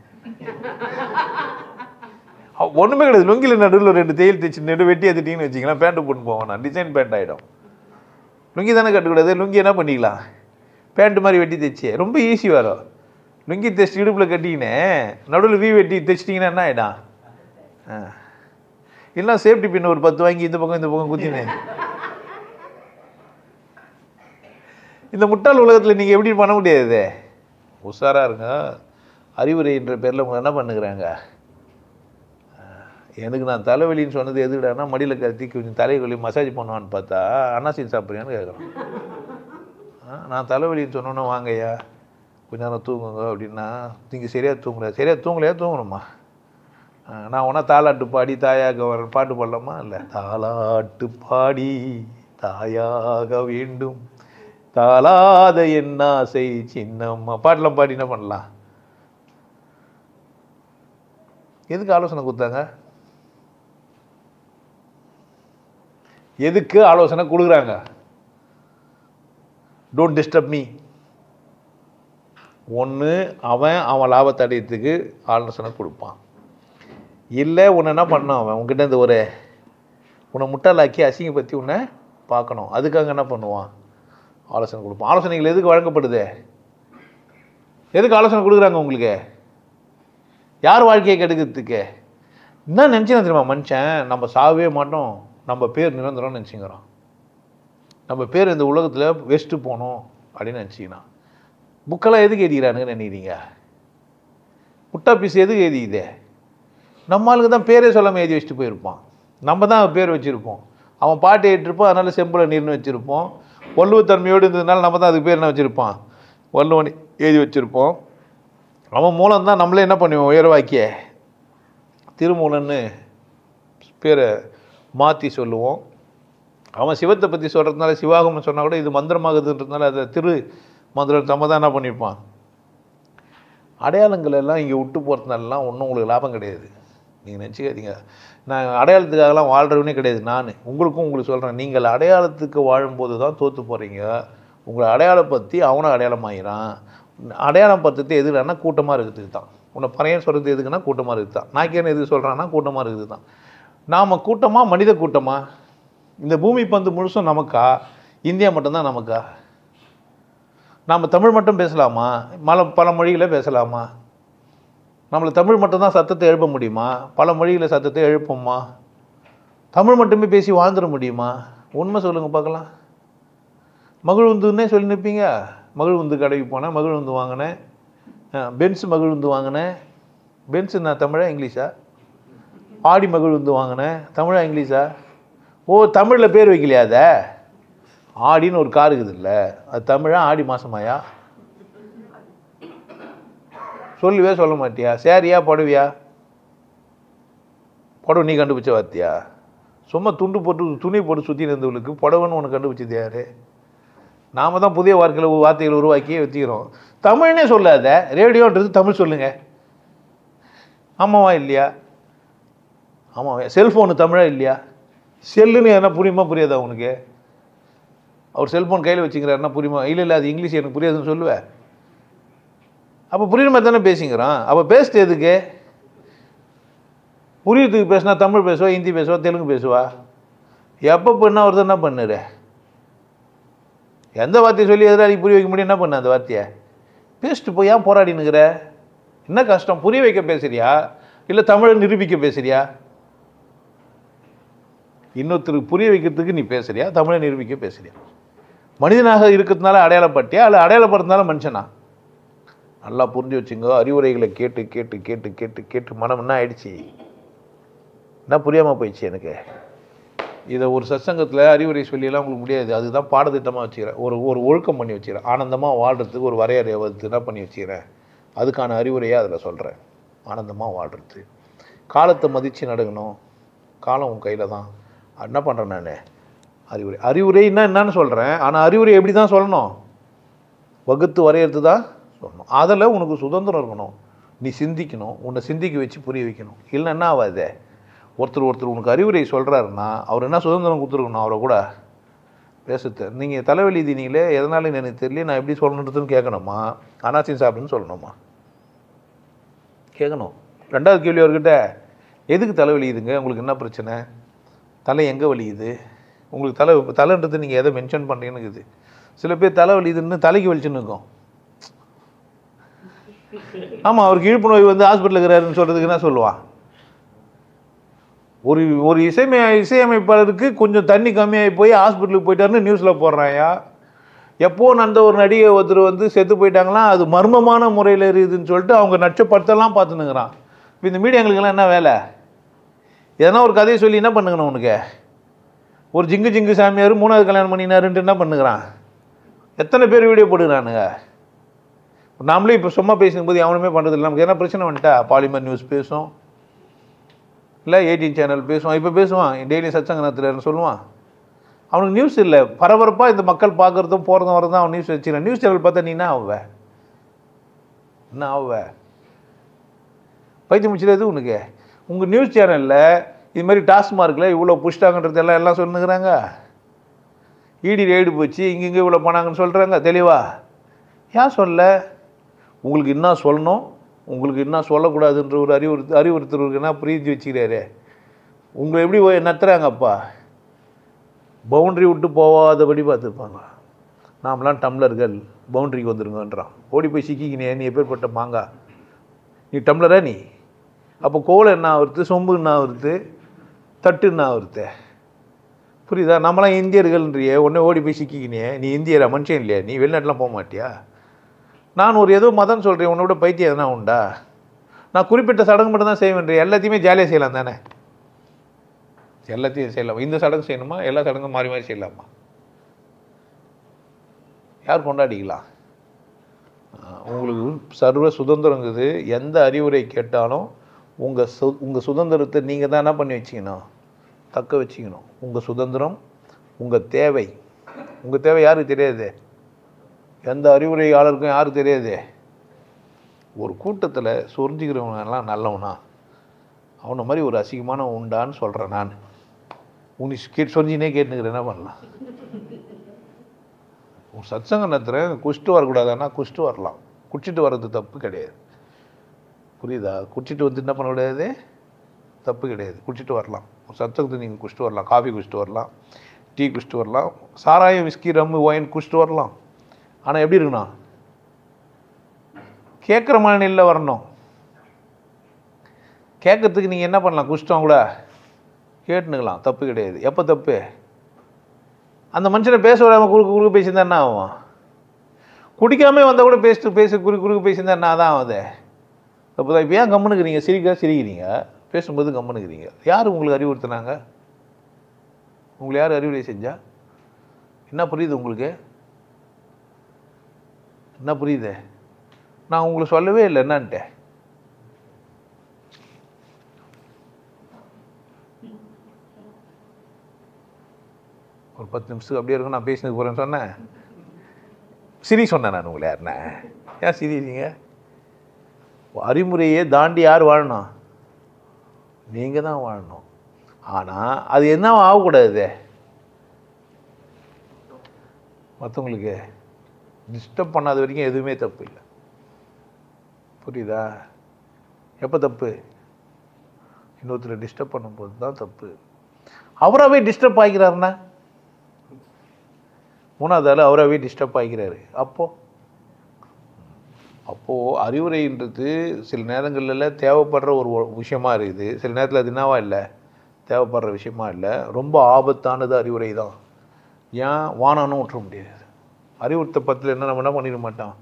ஒன்றுமே கிடையாது. லுங்கியில் நடுவில் 2 தையல் தைச்சு நடு வெட்டி எடுத்துட்டிங்கன்னு வச்சிங்களா, பேண்ட்டு போட்டு போவோம். நான் டிசைன் பேண்ட் ஆகிடும். லுங்கி தானே கட்டக்கூடாது. லுங்கி என்ன பண்ணிக்கலாம்? பேண்ட்டு மாதிரி வெட்டி தைச்சி ரொம்ப ஈஸி வரும். லுங்கி தைச்சிட்டு இடுப்பில் கட்டிக்கினேன் நடுவில் வெட்டி தைச்சிட்டிங்கன்னா என்ன ஆகிடும்? இல்லை சேஃப்டி பின் ஒரு 10 வாங்கி இந்த பக்கம் குத்தினேன். இந்த முட்டாள் உலகத்தில் நீங்கள் எப்படி பண்ண முடியாது? உஷாராக இருங்க. அறிவுரைன்ற பேரில் என்ன பண்ணுகிறாங்க? எனக்கு நான் தலைவலின்னு சொன்னது எதுக்கிடான்னா மடியில் கத்தி கொஞ்சம் தலைவலி மசாஜ் பண்ணுவான்னு பார்த்தா அன்னாசின் சாப்பிட்றியான்னு கேட்குறான். நான் தலைவலின்னு சொன்னோன்னா வாங்கய்யா கொஞ்ச நேரம் தூங்குங்க அப்படின்னா, நீங்கள் சரியாக தூங்கணுமா? நான் ஒன்றா தாலாட்டு பாடி தாயாக வர பாட்டு பாடலாமா? இல்லை, தாலாட்டு பாடி தாயாக வேண்டும் தாளாத என்ன ஆசை சின்னம்மா பாட்டெலாம் பாடி என்ன பண்ணலாம்? எதுக்கு ஆலோசனை கொடுத்தாங்க? எதுக்கு ஆலோசனை கொடுக்குறாங்க? Don't disturb me. ஒன்று அவன் லாபத்தை அடையிறதுக்கு ஆலோசனை கொடுப்பான், இல்லை உன்னை என்ன பண்ணான் அவன் உங்ககிட்ட இந்த உன்னை முட்டாளாக்கி அசிங்கப்படுத்தி உன்னை பார்க்கணும், அதுக்காக என்ன பண்ணுவான்? ஆலோசனை கொடுப்பான். ஆலோசனைகள் எதுக்கு வழங்கப்படுது? எதுக்கு ஆலோசனை கொடுக்குறாங்க உங்களுக்கு? யார் வாழ்க்கையை கெடுக்கிறதுக்கு? என்ன நினச்சினா தெரியுமா மனுஷன்? நம்ம சாவே மாட்டோம், நம்ம பேர் நிரந்தரம்னு நினச்சிக்கிறோம். நம்ம பேர் இந்த உலகத்தில் வெஸ்ட்டு போகணும் அப்படின்னு நினச்சிக்கிறான். புக்கெல்லாம் எதுக்கு எழுதிக்கிறானுங்கன்னு நினைக்கிறீங்க? முட்டா பீஸ் எதுக்கு எழுதிக்குதே? நம்மளுக்கு தான் பேரே சொல்லாமல் எழுதி வச்சுட்டு போயிருப்பான். நம்ம தான் பேர் வச்சுருப்போம். அவன் பாட்டு ஏற்றிருப்போம், அதனால் செம்பில் நீர்னு வச்சுருப்போம். வள்ளுவத்தன்மையோடு இருந்ததுனால நம்ம தான் அதுக்கு பேர் என்ன வச்சுருப்பான்? வள்ளுவன் எழுதி வச்சுருப்போம். அவன் மூலம் தான் நம்மளே என்ன பண்ணுவோம்? உயர்வாக்கிய திருமூலன்னு பேரை மாற்றி சொல்லுவோம். அவன் சிவத்தை பற்றி சொல்கிறதுனால சிவாகம்னு சொன்னால் கூட இது மந்திரமாகுதுன்றதுனால அதை திரு மந்திரம் நம்ம தான் என்ன பண்ணியிருப்பான்? அடையாளங்கள் எல்லாம் இங்கே விட்டு போகிறதுனாலலாம் ஒன்றும் உங்களுக்கு லாபம் கிடையாது. நீங்கள் நினச்சிக்காதீங்க, நான் அடையாளத்துக்காகலாம் வாழ்கிறவனே கிடையாது. உங்களுக்கு சொல்கிறேன், நீங்கள் அடையாளத்துக்கு வாழும்போது தான் தோற்று போகிறீங்க. உங்களை அடையாளம் பற்றி அவனை அடையாளமாகிறான். அடையாளம் பற்றி எதுக்குன்னா கூட்டமாக இருக்கிறதுக்கு தான். உன்னை பறையன் சொல்கிறது எதுக்குன்னா கூட்டமாக இருக்குது தான். நாக்கேன்னு எதுக்கு சொல்கிறான்னா கூட்டமாக இருக்குது தான். நாம் கூட்டமாக மனித கூட்டமாக? இந்த பூமி பந்து முழுசும் நமக்கா? இந்தியா மட்டும்தான் நமக்கா? நாம் தமிழ் மட்டும் பேசலாமா? பல மொழிகளை பேசலாமா? நம்மளை தமிழ் மட்டும்தான் சத்தத்தை எழுப்ப முடியுமா? பல மொழிகளை சத்தத்தை எழுப்போமா? தமிழ் மட்டுமே பேசி வாழ்ந்துட முடியுமா? உண்மை சொல்லுங்கள் பார்க்கலாம். மகிழ்வுந்துன்னே சொல்லி நிற்பீங்க. மகிழ்வுந்து கடைக்கு போனேன், மகிழ்வுந்து வாங்கினேன், பென்ஸ் மகிழ்வுந்து வாங்கினேன். பென்ஸு நான் தமிழா இங்கிலீஷா? ஆடி மகிழ்வுந்து வாங்கினேன், தமிழா இங்கிலீஷா? ஓ, தமிழில் பேர் வைக்கலையா? அதை ஆடின்னு ஒரு கார் இருக்குது இல்லை, அது தமிழா ஆடி மாதமாயா? சொல்லுவே சொல்ல மாட்டியா? சேரியா புடவையா? புடவை நீ கண்டுபிடிச்ச வார்த்தையா? சும்மா துண்டு போட்டு துணி போட்டு சுற்றி இருந்தவங்களுக்கு புடவைன்னு ஒன்று கண்டுபிடிச்சது யார்? நாம் தான் புதிய வார்த்தைகளை உருவாக்கியே வச்சுக்கிறோம். தமிழ்னே சொல்லாத, ரேடியோன்றது தமிழ் சொல்லுங்க. ஆமாவா இல்லையா? ஆமாவா? செல்ஃபோனு தமிழா இல்லையா? செல்லுன்னு என்ன புரியுமா புரியாதா உனக்கு? அவர் செல்ஃபோன் கையில் வச்சுக்கிறாருன்னா புரியுமா? இல்லை அது இங்கிலீஷ் எனக்கு புரியாதுன்னு சொல்லுவேன். அப்போ புரியுற மாதிரி தானே பேசிங்கிறான். அப்போ பேசுறது எதுக்கு? புரியுறதுக்கு பேசுனா தமிழ் பேசுவா, ஹிந்தி பேசுவா, தெலுங்கு பேசுவா. எப்போ பண்ணால் ஒருத்தர் என்ன பண்ணுற? எந்த வார்த்தையை சொல்லி எதிராளி புரிய வைக்க முடியும்? என்ன பண்ண அந்த வார்த்தையை பேசிட்டு போய் ஏன் போராடினுங்கிற? என்ன கஷ்டம்? புரிய வைக்க பேசுறியா இல்லை தமிழை நிரூபிக்க பேசுறியா? இன்னொருத்தருக்கு புரிய வைக்கிறதுக்கு நீ பேசுறியா, தமிழை நிரூபிக்க பேசுறியா? மனிதனாக இருக்கிறதுனால அடையாளப்பட்டியா இல்லை அடையாளப்படுறதுனால மனுஷனா? நல்லா புரிஞ்சு வச்சுங்க. அறிவுரைகளை கேட்டு கேட்டு கேட்டு கேட்டு கேட்டு மனம் என்ன ஆயிடுச்சு? என்ன புரியாமல் போயிடுச்சு எனக்கு. இதை ஒரு சத்சங்கத்தில் அறிவுரை சொல்லியெல்லாம் உங்களுக்கு முடியாது. அதுதான் பாடத்திட்டமாக வச்சுக்கிறேன். ஒரு ஒழுக்கம் பண்ணி வச்சுக்கிறேன். ஆனந்தமாக வாழ்கிறதுக்கு ஒரு வரையறையை வந்து என்ன பண்ணி வச்சுக்கிறேன். அதுக்கான அறிவுரையாக அதில் சொல்கிறேன். ஆனந்தமாக வாழ்கிறது, காலத்தை மதித்து நடக்கணும். காலம் உன் கையில் தான். என்ன பண்ணுறேன் நான்? அறிவுரைன்னா என்னன்னு சொல்கிறேன். ஆனால் அறிவுரை எப்படி தான் சொல்லணும்? வகுத்து வரையறது தான் சொல்லணும். அதில் உனக்கு சுதந்திரம் இருக்கணும். நீ சிந்திக்கணும், உன்னை சிந்திக்க வச்சு புரிய வைக்கணும். இல்லைன்னா என்ன ஆகாது? ஒருத்தர் உனக்கு அறிவுரை சொல்கிறாருன்னா அவர் என்ன சுதந்திரம் கொடுத்துருக்கணும் அவரை கூட பேசுறது. நீங்கள் தலைவலி தீனிங்களே எதனாலும் எனக்கு தெரியல, நான் எப்படி சொல்லணுன்றதுன்னு கேட்கணுமா? அனாசின் சாப்பிடுன்னு சொல்லணுமா? கேட்கணும். ரெண்டாவது கேள்வி அவர்கிட்ட, எதுக்கு தலைவலியுதுங்க? உங்களுக்கு என்ன பிரச்சனை? தலை எங்கே வலியுது உங்களுக்கு? தலைன்றது நீங்கள் எதை மென்ஷன் பண்ணுறீங்கன்னு இருக்குது. சில பேர் தலைவலியுதுன்னு தலைக்கு வலிச்சுன்னு இருக்கும். ஆமாம், அவருக்கு இழுப்பு நோய் வந்து ஹாஸ்பிட்டல் இருக்கிறாருன்னு சொல்கிறதுக்கு என்ன சொல்லுவான்? ஒரு இசையமைப்பாளருக்கு கொஞ்சம் தண்ணி கம்மியாகி போய் ஹாஸ்பிட்டலுக்கு போயிட்டாருன்னு நியூஸில் போடுறாயா? எப்போ நடந்த ஒரு நடிகை ஒருத்தர் வந்து செத்து போயிட்டாங்களாம், அது மர்மமான முறையில் இருக்குதுன்னு சொல்லிட்டு அவங்க நட்சப்படுத்தலாம் பார்த்துன்னுங்கிறான். இப்போ இந்த மீடியாங்களுக்கெல்லாம் என்ன வேலை? எதனா ஒரு கதையை சொல்லி என்ன பண்ணுங்கண்ணா உனக்கு? ஒரு ஜிங்கு சாமியார் 3வது கல்யாணம் பண்ணினாருன்ட்டு என்ன பண்ணுகிறான்? எத்தனை பேர் வீடியோ போடுகிறானுங்க? நாமளே இப்போ சும்மா பேசும்போது எவனுமே பண்ணுறது இல்லை. நமக்கு என்ன பிரச்சனை வந்துட்டா பாலிமர் நியூஸ் பேசும், இல்லை 18 சேனல் பேசுவான், இப்போ பேசுவான் டெய்லி சத்சங்கத்தில் சொல்லுவான். அவனுக்கு நியூஸ் இல்லை, பரபரப்பாக இந்த மக்கள் பார்க்குறதும் போகிறதும் வரதும் அவன் நியூஸ் வச்சுக்கிறான். நியூஸ் சேனல் பார்த்தா நீ என்ன ஆவ பைத்தியம் முடிச்சிடாது உனக்கு. உங்கள் நியூஸ் சேனலில் இது மாதிரி டாஸ்மார்க்கில் இவ்வளோ புஷ்டாங்கன்றது எல்லாம் சொல்லுங்கிறாங்க. இடி ரெய்டு போச்சு, இங்கே இவ்வளோ போனாங்கன்னு சொல்கிறாங்க தெளிவா. ஏன் சொல்ல? உங்களுக்கு என்ன சொல்லணும், உங்களுக்கு என்ன சொல்லக்கூடாதுன்ற ஒரு அறிவுறுத்தலுக்கு என்ன புரிஞ்சு வச்சுக்கிறாரு. உங்களை எப்படி நத்துறாங்கப்பா, பவுண்ட்ரி விட்டு போகாதபடி பார்த்துருப்பாங்க. நாமெல்லாம் டம்ளர்கள், பவுண்ட்ரிக்கு வந்துருங்கன்றான். ஓடி போய் சிக்கிக்கினே, நீ எப்பேற்பட்ட மாங்கா, நீ டம்ளரா நீ? அப்போ கோலை என்ன ஆகுறது, சொம்பு என்ன ஆகுறது, தட்டு என்ன ஆகுறது? புரியுதா? நம்மளாம் இந்தியர்கள்ன்றியே, உடனே ஓடி போய் சிக்கிக்கினே, நீ இந்தியரா, மனுஷன் இல்லையா நீ? வெளிநாட்டெலாம் போக மாட்டியா? நான் ஒரு ஏதோ மதம் சொல்கிறேன், உன்னோட பைத்தியம் எதனா உண்டா? நான் குறிப்பிட்ட சடங்கு மட்டும் தான் செய்வேன், எல்லாத்தையுமே ஜாலியாக செய்யலாம் தானே? எல்லாத்தையும் செய்யலாமா? இந்த சடங்கு செய்யணுமா? எல்லா சடங்கும் மாறி மாறி செய்யலாமா? யார் கொண்டாடிக்கலாம்? உங்களுக்கு சர்வ சுதந்திரங்குது. எந்த அறிவுரை கேட்டாலும் உங்கள் சுதந்திரத்தை நீங்கள் தான் என்ன பண்ணி வச்சுக்கணும், தக்க வச்சுக்கணும். உங்கள் சுதந்திரம், உங்கள் தேவை யாருக்கு தெரியாது? எந்த அறிவுரையாளருக்கும் யாருக்கு தெரியாது? ஒரு கூட்டத்தில் சொரிஞ்சிக்கிறவனெல்லாம் நல்லவனா? அவனை மாதிரி ஒரு அசிங்கமான உண்டான்னு சொல்கிறேன் நான். உனக்கு சொரிஞ்சினே கேட்டுக்கிறேன், என்ன பண்ணலாம்? ஒரு சத்சங்கம் நடத்துகிறேன், குடிச்சிட்டு வரக்கூடாதுன்னா குடிச்சிட்டு வரலாம், குடிச்சிட்டு வர்றது தப்பு கிடையாது. புரியுதா? குடிச்சிட்டு வந்து என்ன பண்ண கிடையாது, தப்பு கிடையாது, குடிச்சிட்டு வரலாம். ஒரு சத்சங்கத்தை நீங்கள் குடிச்சிட்டு வரலாம், காஃபி குடிச்சிட்டு வரலாம், டீ குடிச்சிட்டு வரலாம், சாராயம், விஸ்கி, ரம்மு, ஒயின் குடிச்சிட்டு வரலாம். ஆனால் எப்படி இருக்கணும்? கேட்குற மனநிலையில் வரணும். கேட்கறதுக்கு நீங்கள் என்ன பண்ணலாம், குடிச்சிட்டோம் கூட கேட்டுனுக்கலாம், தப்பு கிடையாது. எப்போ தப்பு? அந்த மனுஷனை பேச விடாமல் குறுக்கு பேசியிருந்தா என்ன ஆகும்? குடிக்காமல் வந்தால் கூட குறுக்கு பேசியிருந்தா என்ன தான் ஆகுது? தப்பு தான். இப்போ ஏன் கம்முனுக்குறீங்க? சிரிக்கிறீங்க, பேசும்போது கம்முனுக்குறீங்க. யார் உங்களுக்கு அறிவுறுத்தினாங்க? உங்களை யார் அறிவுரை செஞ்சா? என்ன புரியுது உங்களுக்கு? என்ன புரியுது? நான் உங்களுக்கு சொல்லவே இல்லை என்னான்ட்டு. ஒரு 10 நிமிஷத்துக்கு அப்படியே இருக்கும், நான் பேசினது போகிறேன்னு சொன்னேன். சொன்னேன் நான் உங்களை யாருண்ணே? ஏன் சிரிங்க? அறிமுறையே தாண்டி யார் வாழணும்? நீங்கள் தான் வாழணும். ஆனால் அது என்ன ஆகக்கூடாது, மற்றவங்களுக்கு டிஸ்டர்ப் பண்ணாத வரைக்கும் எதுவுமே தப்பு இல்லை. புரியுதா? எப்போ தப்பு? இன்னொருத்தர் டிஸ்டர்ப் பண்ணும்போது தான் தப்பு. அவராகவே டிஸ்டர்ப் ஆகிக்கிறாருண்ணா, மூணாவது ஆள் அவராகவே டிஸ்டர்ப் ஆகிக்கிறாரு. அப்போது அறிவுரைன்றது சில நேரங்களில் தேவைப்படுற ஒரு விஷயமா இருக்குது, சில நேரத்தில் அது என்னவா இல்லை, தேவைப்படுற விஷயமா இல்லை, ரொம்ப ஆபத்தானது அறிவுரை தான். ஏன் வானானும் விட்டுற முடியாது. அறிவுறுத்த பத்தில் என்ன நம்ம என்ன பண்ணிட மாட்டோம்,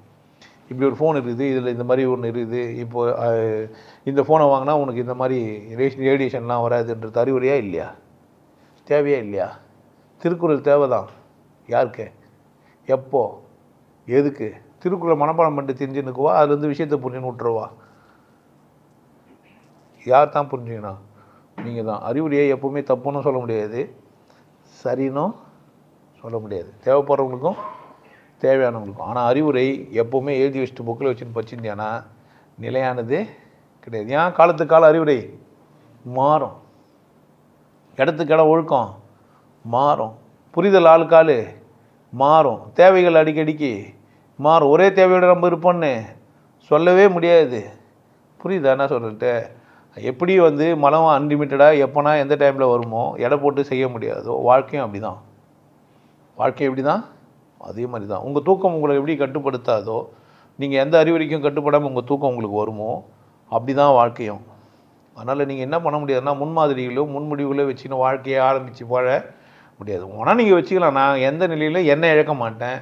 இப்படி ஒரு ஃபோன் இருக்குது, இதில் இந்த மாதிரி ஒன்று இருக்குது, இப்போது இந்த ஃபோனை வாங்கினா உனக்கு இந்த மாதிரி ரேடியேஷன்லாம் வராதுன்றது அறிவுரையா இல்லையா? தேவையா இல்லையா? திருக்குறள் தேவைதான். யாருக்கு, எப்போ, எதுக்கு? திருக்குறள் மனப்பாடம் பண்ணிட்டு தெரிஞ்சுன்னுக்குவா, அதுலேருந்து விஷயத்தை புரிஞ்சுன்னு விட்டுருவா? யார் தான் புரிஞ்சுக்கணும்? நீங்கள் தான். அறிவுரையை எப்போவுமே தப்புன்னு சொல்ல முடியாது, சரின்னும் சொல்ல முடியாது. தேவைப்படுறவங்களுக்கும் தேவையானவங்களுக்கும். ஆனால் அறிவுரை எப்போவுமே எழுதி வச்சுட்டு புக்கில் வச்சுன்னு படிச்சிருந்தியானா நிலையானது கிடையாது. ஏன்? காலத்துக்கு கால அறிவுரை மாறும், இடத்துக்கு இடம் ஒழுக்கம் மாறும், புரிதல் ஆளுக்கால் மாறும், தேவைகள் அடிக்கடிக்கு மாறும். ஒரே தேவையோட நம்ம இருப்போன்னு சொல்லவே முடியாது. புரியுதா என்ன சொல்லிட்டு? எப்படி மனம் அன்லிமிட்டடாக எப்போனா எந்த டைமில் வருமோ எடை போட்டு செய்ய முடியாதோ, வாழ்க்கையும் அப்படி தான். வாழ்க்கை எப்படி தான்? அதே மாதிரி தான். உங்கள் தூக்கம் உங்களை எப்படி கட்டுப்படுத்தாதோ, நீங்கள் எந்த அறிவுரைக்கும் கட்டுப்படாமல் உங்கள் தூக்கம் உங்களுக்கு வருமோ அப்படி தான் வாழ்க்கையும். அதனால் நீங்கள் என்ன பண்ண முடியாதுன்னா, முன்மாதிரிகளோ முன்முடிவுகளோ வச்சுன்னு வாழ்க்கையை ஆரம்பித்து வாழ முடியாது. ஆனால் நீங்கள் வச்சுக்கலாம், நான் எந்த நிலையில் என்னை இழக்க மாட்டேன்,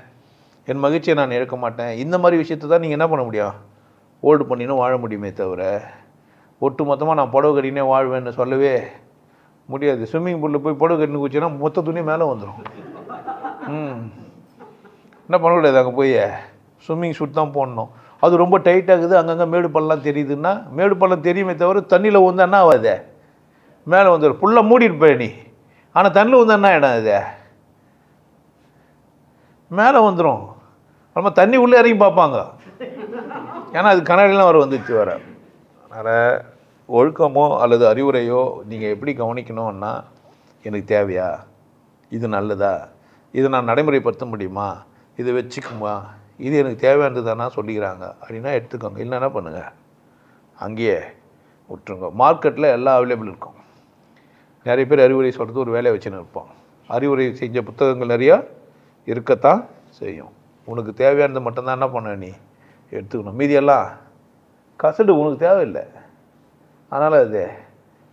என் மகிழ்ச்சியை நான் இழக்க மாட்டேன், இந்த மாதிரி விஷயத்தை தான் நீங்கள் என்ன பண்ண முடியும், ஹோல்டு பண்ணின்னு வாழ முடியுமே தவிர ஒட்டு மொத்தமாக நான் புடவை கட்டினே வாழ்வேன்னு சொல்லவே முடியாது. ஸ்விம்மிங் பூலில் போய் புடவை கட்டினு குச்சின்னா மொத்த துணி மேலே வந்துடும். என்ன பண்ணக்கூடாது, அங்கே போய் ஸ்விம்மிங் சூட் தான் போடணும். அது ரொம்ப டைட்டாகுது, அங்கங்கே மேடு பள்ளம் தெரியுதுன்னா, மேடு பள்ளம் தெரியுமே தவிர தண்ணியில் ஊந்தா என்ன ஆகாது, மேலே வந்துடும். ஃபுல்லாக மூடிட்டு நீ. ஆனால் தண்ணியில் ஊந்தா என்ன இடம் அது, மேலே வந்துடும். நம்ம தண்ணி உள்ளே இறங்கி பார்ப்பாங்க, ஏன்னா அது கண்ணாடிலாம் வர வந்துச்சு வர. அதனால் ஒழுக்கமோ அல்லது அறிவுரையோ நீங்கள் எப்படி கவனிக்கணும்னா, எனக்கு தேவையா, இது நல்லதா, இதை நான் நடைமுறைப்படுத்த முடியுமா, இதை வச்சுக்குமா, இது எனக்கு தேவையானதுதானா சொல்லிக்கிறாங்க அப்படின்னா எடுத்துக்கோங்க. இல்லைன்னா பண்ணுங்கள், அங்கேயே விட்டுருங்க. மார்க்கெட்டில் எல்லாம் அவைலபிள் இருக்கும். நிறைய பேர் அறிவுரை சொல்கிறது ஒரு வேலையை வச்சுன்னு இருப்போம். அறிவுரை செஞ்ச புத்தகங்கள் நிறையா இருக்கத்தான் செய்யும். உனக்கு தேவையானது மட்டும்தான் என்ன பண்ண நீ எடுத்துக்கணும். மீதியெல்லாம் கசடு உனக்கு தேவையில்லை. அதனால் அது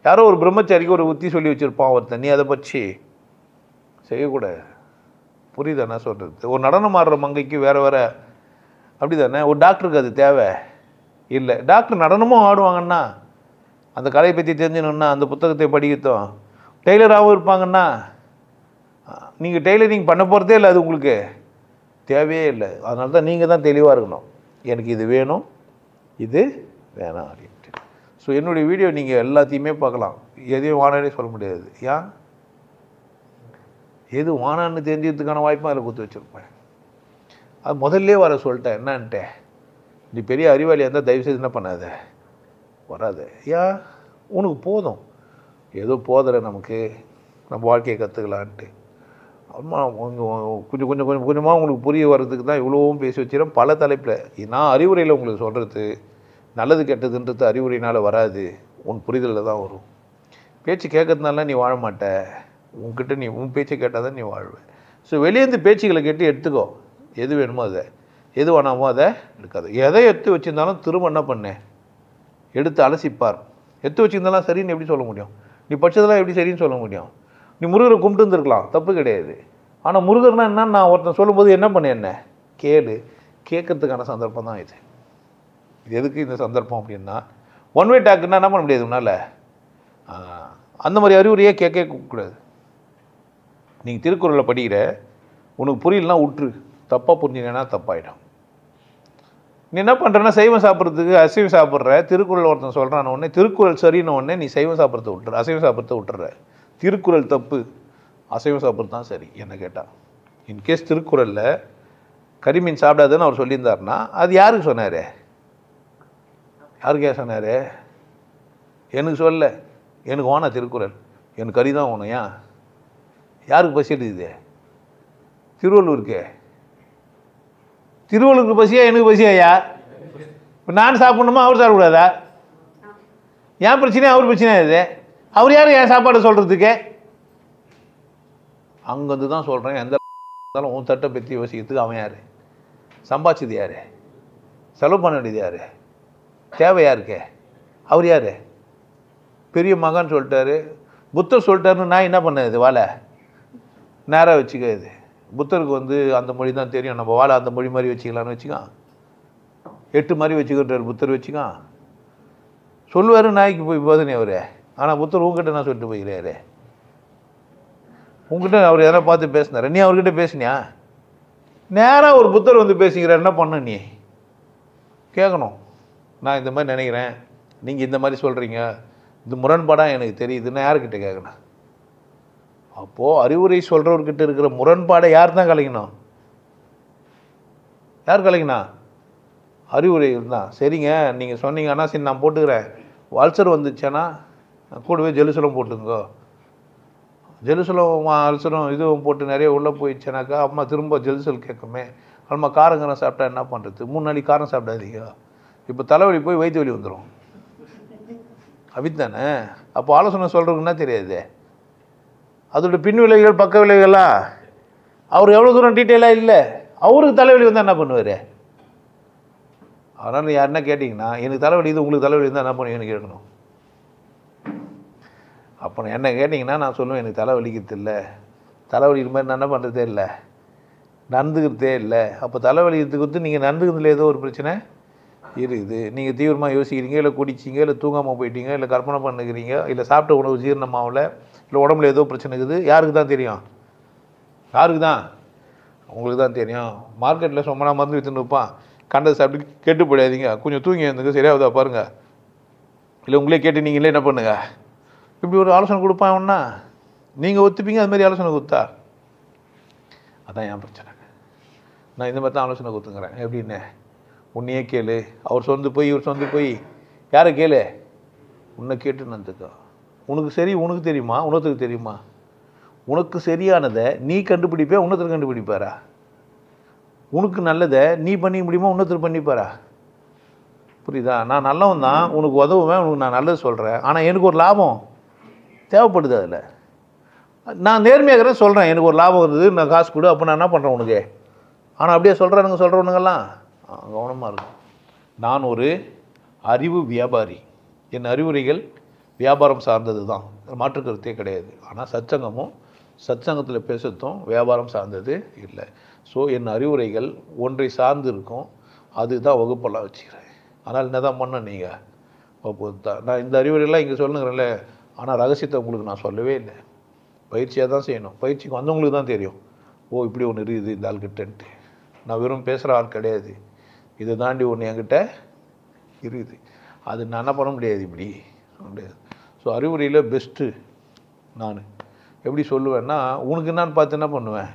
யாரோ ஒரு பிரம்மச்சாரிக்கு ஒரு உத்தி சொல்லி வச்சுருப்பான் ஒருத்தன், நீ அதை பற்றி செய்யக்கூடாது. புரியுது என்ன சொல்கிறது? ஒரு நடனம் ஆடுற மங்கைக்கு வேறு வேறு அப்படி தானே. ஒரு டாக்டருக்கு அது தேவை இல்லை. டாக்டர் நடனமும் ஆடுவாங்கன்னா, அந்த கலையை பற்றி தெரிஞ்சுக்கணுன்னா அந்த புத்தகத்தை படிக்கட்டும். டெய்லராகவும் இருப்பாங்கன்னா, நீங்கள் டெய்லரிங் பண்ண போகிறதே இல்லை, அது உங்களுக்கு தேவையே இல்லை. அதனால தான் நீங்கள் தான் தெளிவாக இருக்கணும், எனக்கு இது வேணும், இது வேணாம் அப்படின்ட்டு. ஸோ என்னுடைய வீடியோ நீங்கள் எல்லாத்தையுமே பார்க்கலாம், எதையும் வானானே சொல்ல முடியாது. ஏன், எது வானான்னு தெரிஞ்சதுக்கான வாய்ப்பும் அதில் கொடுத்து வச்சுருப்பேன். அது முதல்ல வர சொல்லிட்டேன். என்னான்ட்டேன், நீ பெரிய அறிவாளியாக இருந்தால் தயவுசெய்து என்ன பண்ணாத, வராது. ஏன், உனக்கு போதும், ஏதோ போதலை நமக்கு, நம்ம வாழ்க்கையை கற்றுக்கலான்ட்டு. அம்மா கொஞ்சம் கொஞ்சம் கொஞ்சம் கொஞ்சமாக உங்களுக்கு புரிய வர்றதுக்கு தான் இவ்வளோவும் பேசி வச்சுக்கிறேன் பல தலைப்பில். நான் அறிவுரையில் உங்களுக்கு சொல்கிறது நல்லது கெட்டதுன்றது அறிவுரையினால் வராது, உன் புரிதலில் தான் வரும். பேச்சு கேட்கறதுனால நீ வாழ மாட்ட, உன்கிட்ட நீ உன் பேச்சை கேட்டால் தான் நீ வாழ்வே. ஸோ வெளியேந்து பேச்சுக்களை கேட்டு எடுத்துக்கோ, எது வேணுமோ அதை, எது வேணாமோ அதை எடுக்காது. எதை எடுத்து வச்சுருந்தாலும் திரும்ப என்ன பண்ணேன், எடுத்து அலசிப்பார். எடுத்து வச்சுருந்தாலும் சரின்னு எப்படி சொல்ல முடியும், நீ படித்ததெல்லாம் எப்படி சரின்னு சொல்ல முடியும். நீ முருகரை கும்பிட்டு இருந்துருக்கலாம், தப்பு கிடையாது. ஆனால் முருகர்னா என்னன்னு நான் ஒருத்தன் சொல்லும்போது என்ன பண்ணேன், என்ன கேளு, கேட்கறதுக்கான சந்தர்ப்பம் தான் இது. இது எதுக்கு இந்த சந்தர்ப்பம் அப்படின்னா, ஒன் வே டாக்குன்னா என்ன பண்ண முடியாது உன்னால். அந்த மாதிரி அறிவுரையே கேட்கக்கூடாது. நீங்கள் திருக்குறளை படிக்கிற, உனக்கு புரியலன்னா விட்டுரு, தப்பாக புரிஞ்சினா தப்பாயிடும். நீ என்ன பண்ணுறன்னா, சைவம் சாப்பிட்றதுக்கு அசைவம் சாப்பிட்ற, திருக்குறள் ஒருத்தன் சொல்கிறான உடனே திருக்குறள் சரின்னு உடனே நீ சைவம் சாப்பிட்றத விட்டுற, அசைவம் சாப்பிட்றத விட்டுற. திருக்குறள் தப்பு, அசைவம் சாப்பிட்றது தான் சரி என்ன கேட்டால். இன்கேஸ் திருக்குறளில் கரிமீன் சாப்பிடாதுன்னு அவர் சொல்லியிருந்தாருன்னா அது யாருக்கு சொன்னார், யாருக்கே சொன்னார், எனக்கு சொல்ல, எனக்கு வேணா திருக்குறள், எனக்கு கறி தான் வேணும். ஏன், யாருக்கு பசி எடுக்குது, திருவள்ளூருக்கு. திருவள்ளூருக்கு பசியா எனக்கு பசியா, இப்போ நான் சாப்பிட்ணுமா அவர் சாப்பிடக்கூடாதா, ஏன் பிரச்சனையா அவர் பிரச்சனையா இது, அவர் யார் என் சாப்பாடு சொல்கிறதுக்கு. அங்கேருந்து தான் சொல்கிறேன், எந்த இருந்தாலும் உன் தட்டை பற்றி யோசிக்கிறதுக்கு அவன் யார், சம்பாதிச்சது யார், செலவு பண்ண வேண்டியது யார், தேவை யாருக்கு, அவர் யார். பெரிய மகான் சொல்லிட்டாரு, புத்தர் சொல்லிட்டாருன்னு நான் என்ன பண்ணது, வாழை நேராக வச்சுக்காது. புத்தருக்கு அந்த மொழி தான் தெரியும், நம்ம வாழை அந்த மொழி மாதிரி வச்சுக்கலான்னு வச்சுக்கான், 8 மாதிரி வச்சுக்கிட்டார் புத்தர் வச்சுக்கான். சொல்லுவார் நாய்க்கு போய் போதுனே அவர். ஆனால் புத்தர் உங்ககிட்ட நான் சொல்லிட்டு போய்கிறாரு, உங்ககிட்ட அவர் எதனா பார்த்து பேசினார், நீ அவர்கிட்ட பேசினியா, நேராக ஒரு புத்தர் பேசிக்கிறார், என்ன பண்ண நீ கேட்கணும். நான் இந்த மாதிரி நினைக்கிறேன், நீங்கள் இந்த மாதிரி சொல்கிறீங்க, இது முரண்பாடாக எனக்கு தெரியுதுன்னு யார்கிட்ட கேட்கணும். அப்போது அறிவுரை சொல்கிறவர்கிட்ட இருக்கிற முரண்பாடை யார் தான் கலைக்கணும், யார் கலைக்கணா, அறிவுரை தான். சரிங்க நீங்கள் சொன்னீங்கன்னா சரி நான் போட்டுக்கிறேன், அல்சர் வந்துச்சுன்னா கூடவே ஜெலுசலம் போட்டுங்கோ, ஜெலுசலம் அல்சரும் இதுவும் போட்டு நிறைய உள்ளே போயிடுச்சுனாக்கா அம்மா திரும்ப ஜெலுசல் கேட்குமே, அம்மா காரங்காரம் சாப்பிட்டா என்ன பண்ணுறது, 3 நாளைக்கு காரம் சாப்பிடாதீங்க, இப்போ தலைவலி போய் வயிற்று வலி வந்துடும், அப்படித்தானே. அப்போ ஆலோசனை சொல்கிறதுக்குன்னா தெரியாது, அதோட பின் விளைவுகள் பக்க விளைவுகள்லாம் அவர் எவ்வளோ தூரம் டீட்டெயிலாக இல்லை, அவருக்கு தலைவலி வந்தால் என்ன பண்ணுவார். அதனால் யாருன்னா கேட்டிங்கன்னா எனக்கு தலைவலி இது, உங்களுக்கு தலைவலி இருந்தால் என்ன பண்ணுவீங்கன்னு கேட்கணும். அப்போ என்ன கேட்டிங்கன்னா நான் சொல்லுவேன், எனக்கு தலைவலிக்கிறது இல்லை, தலைவலி இது மாதிரி நான் என்ன பண்ணுறதே இல்லை, நடந்துக்கிறதே இல்லை. அப்போ தலைவலிக்கிறதுக்கு நீங்கள் நடந்துக்கிறதுல ஏதோ ஒரு பிரச்சனை இருக்குது, நீங்கள் தீவிரமாக யோசிக்கிறீங்க, இல்லை குடிச்சிங்க, இல்லை தூங்காமல் போயிட்டீங்க, இல்லை கற்பனை பண்ணுக்கிறீங்க, இல்லை சாப்பிட்ட உணவு ஜீரணமாகல, இல்லை உடம்புல ஏதோ பிரச்சனை இருக்குது. யாருக்கு தான் தெரியும், யாருக்கு தான், உங்களுக்கு தான் தெரியும். மார்க்கெட்டில் சொன்னா மருந்து விற்றுன்னு இருப்பான், கண்டதை சாப்பிட்டு கெட்டு போயிடாதீங்க, கொஞ்சம் தூங்கி இருந்துங்க, சரியாகுதா பாருங்கள், இல்லை உங்களே கேட்டு நீங்களே என்ன பண்ணுங்க. இப்படி ஒரு ஆலோசனை கொடுப்பான்னா நீங்கள் ஒத்துப்பீங்க. அது மாதிரி ஆலோசனை கொடுத்தா அதான் என் பிரச்சனை. நான் இந்த மாதிரி தான் ஆலோசனை கொடுத்துங்கிறேன். எப்படின்னு உன்னையே கேளு, அவர் சொந்து போய் இவர் சொந்து போய் யாரை கேளு, உன்னை கேட்டு நந்துக்கோ. உனக்கு சரி உனக்கு தெரியுமா, உணத்துக்கு தெரியுமா? உனக்கு சரியானதை நீ கண்டுபிடிப்பே, உணத்தில் கண்டுபிடிப்பாரா? உனக்கு நல்லதை நீ பண்ணி முடியுமா, உணத்தில் பண்ணிப்பாரா? புரியுதா? நான் நல்லவன் தான், உனக்கு உதவுவேன், உனக்கு நான் நல்லது சொல்கிறேன். ஆனால் எனக்கு ஒரு லாபம் தேவைப்படுது. அதில் நான் நேர்மையாகிறேன் சொல்கிறேன், எனக்கு ஒரு லாபம் வருது, நான் காசு கொடு, அப்போ நான் என்ன பண்ணுறேன் உனக்கு. ஆனால் அப்படியே சொல்கிறவனுங்கெல்லாம் கவனமாக இருக்கும். நான் ஒரு அறிவு வியாபாரி, என் அறிவுரைகள் வியாபாரம் சார்ந்தது தான், மாற்று கருத்தே கிடையாது. ஆனால் சத்சங்கத்தில் பேசுறதும் வியாபாரம் சார்ந்தது இல்லை. ஸோ என் அறிவுரைகள் ஒன்றை சார்ந்து இருக்கும், அதுதான் வகுப்பெல்லாம் வச்சுக்கிறேன். ஆனால் என்ன தான் பண்ண நீங்கள் வகுப்பு தான். நான் இந்த அறிவுரையெல்லாம் இங்கே சொல்லுங்கிறேன்ல, ஆனால் ரகசியத்தை உங்களுக்கு நான் சொல்லவே இல்லை. பயிற்சியாக தான் செய்யணும். பயிற்சிக்கு வந்தவங்களுக்கு தான் தெரியும், ஓ இப்படி ஒன்று இருக்குது இந்த ஆள்கிட்டன்ட்டு. நான் வெறும் பேசுகிற ஆள் கிடையாது, இதை தாண்டி ஒன்று என்கிட்ட இருக்குது. அது நான் என்ன பண்ண முடியாது, இப்படி முடியாது. ஸோ அறிவுரையில் பெஸ்ட்டு நான் எப்படி சொல்லுவேன்னா, உனக்கு என்னான்னு பார்த்து என்ன பண்ணுவேன்.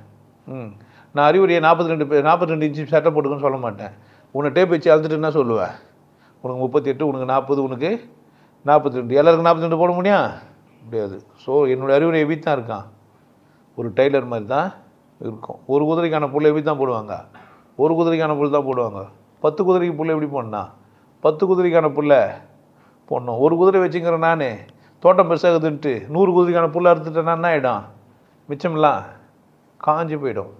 நான் அறிவுரையை 42 இன்ச்சு சட்டை போட்டுக்குன்னு சொல்ல மாட்டேன். உன்னை டேப் வச்சு அழுத்துட்டு என்ன சொல்லுவேன், உனக்கு 38, உனக்கு 40, உனக்கு 42, எல்லாருக்கும் 42 போட முடியும் முடியாது. ஸோ என்னுடைய அறிவுரை எப்படி தான் இருக்கான், ஒரு டைலர் மாதிரி தான் இருக்கும். ஒரு குதிரைக்கான புல் எப்படி தான் போடுவாங்க, ஒரு குதிரைக்கான புல் தான் போடுவாங்க. 10 குதிரைக்கு புல் எப்படி போடனா, 10 குதிரைக்கான புல்லை போடணும். ஒரு குதிரை வச்சுக்கிறேன் நான், தோட்டம் பெருசாகுதுன்ட்டு 100 குதிரைக்கான புல்லை அறுத்துட்டேன்னா என்ன ஆகிடும், மிச்சம்லாம் காஞ்சி போயிடும்.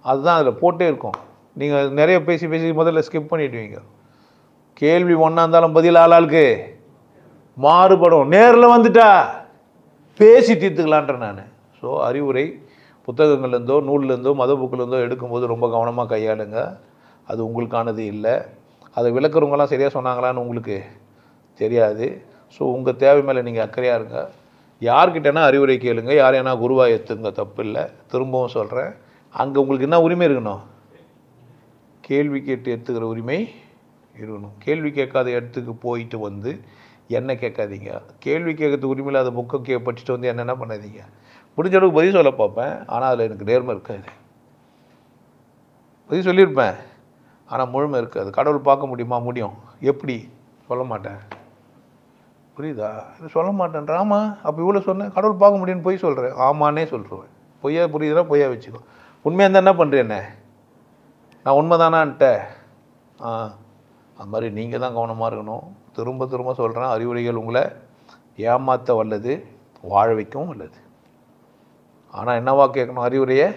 அதுதான் அதில் போட்டே இருக்கும். நீங்கள் நிறைய பேசி முதல்ல ஸ்கிப் பண்ணிவிடுவீங்க. கேள்வி ஒன்றா இருந்தாலும் பதில் ஆளாளுக்கு மாறுபடும். நேரில் வந்துட்டா பேசி தீர்த்துக்கலான்ற நான். ஸோ அறிவுரை புத்தகங்கள்லேருந்தோ நூல்லேருந்தோ மத புக்கிலேருந்தோ எடுக்கும்போது ரொம்ப கவனமாக கையாளுங்க. அது உங்களுக்கானது இல்லை. அதை விளக்குறவங்களாம் சரியாக சொன்னாங்களான்னு உங்களுக்கு தெரியாது. ஸோ உங்கள் தேவை மேலே நீங்கள் அக்கறையாக இருங்க. யார்கிட்டனா அறிவுரை கேளுங்க, யாரையானா குருவாக ஏற்றுங்க, தப்பு இல்லை. திரும்பவும் சொல்கிறேன், அங்கே உங்களுக்கு என்ன உரிமை இருக்கணும், கேள்வி கேட்டு எடுத்துக்கிற உரிமை இருக்கணும். கேள்வி கேட்காத இடத்துக்கு போயிட்டு வந்து என்ன கேட்காதீங்க. கேள்வி கேட்கறதுக்கு உரிமை இல்லாத புக்கை படிச்சுட்டு வந்து என்னென்ன பண்ணாதீங்க. முடிஞ்ச அளவுக்கு பதில் சொல்ல பார்ப்பேன், ஆனால் அதில் எனக்கு நேர்மை இருக்காது. பதில் சொல்லியிருப்பேன், ஆனால் முழுமை இருக்காது. கடவுள் பார்க்க முடியுமா, முடியும், எப்படி சொல்ல மாட்டேன். புரியுதா? இது சொல்ல மாட்டேன்ற. ஆமாம், அப்போ இவ்வளோ சொன்னேன், கடவுள் பார்க்க முடியும்னு பொய் சொல்கிறேன், ஆமான்னே சொல்லிடுவேன். பொய்யா புரியுதுன்னா பொய்யா வச்சுக்கோ. உண்மையாக இருந்தால் என்ன பண்ணுறேன்னே, நான் உண்மை தானான்ட்ட. அது மாதிரி நீங்கள் தான் கவனமாக இருக்கணும். திரும்ப சொல்கிறேன், அறிவுரைகள் உங்களை ஏமாற்ற வல்லது, வாழ வைக்கவும் வல்லது. ஆனால் என்னவா கேட்கணும், அறிவுரையை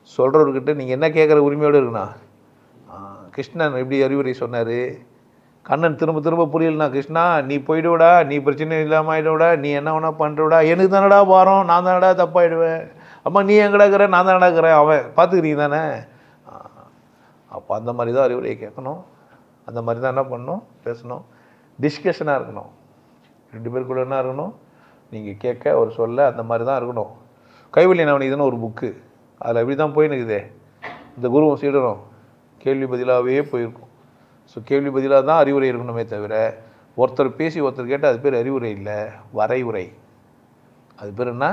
சொல்கிறவர்கிட்ட நீங்கள் என்ன கேட்குற உரிமையோடு இருக்கணும். கிருஷ்ணன் எப்படி அறிவுரை சொன்னார், கண்ணன் திரும்ப புரியலண்ணா, கிருஷ்ணா நீ போயிடுவிடா, நீ பிரச்சனை இல்லாமல் ஆகிடுவிடா, நீ என்ன வேணா பண்ணுறவிடா, எனக்கு தானடா பாரம், நான் தானடா தப்பாயிடுவேன், அம்மா நீ எங்கடா இருக்கிற, நான் தானடா இருக்கிறேன், அவன் பார்த்துக்கிறீங்க தானே. அப்போ அந்த மாதிரி தான் அறிவுரையை கேட்கணும். அந்த மாதிரி தான் என்ன பண்ணணும், பேசணும். டிஸ்கஷனாக இருக்கணும். 2 பேருக்குள்ள என்ன இருக்கணும், நீங்கள் கேட்க ஒரு சொல்ல, அந்த மாதிரி தான் இருக்கணும். கைவல்லிய நவநீதன்னு ஒரு புக்கு, அதில் எப்படி தான் போயின்னுக்குதே, இந்த குருவும் சீடரும் கேள்வி பதிலாகவே போயிருக்கும். ஸோ கேள்வி பதிலாக தான் அறிவுரை இருக்கணுமே தவிர, ஒருத்தர் பேசி ஒருத்தர் கேட்டால் அது பேர் அறிவுரை இல்லை, வரைவுரை. அது பேர் என்ன,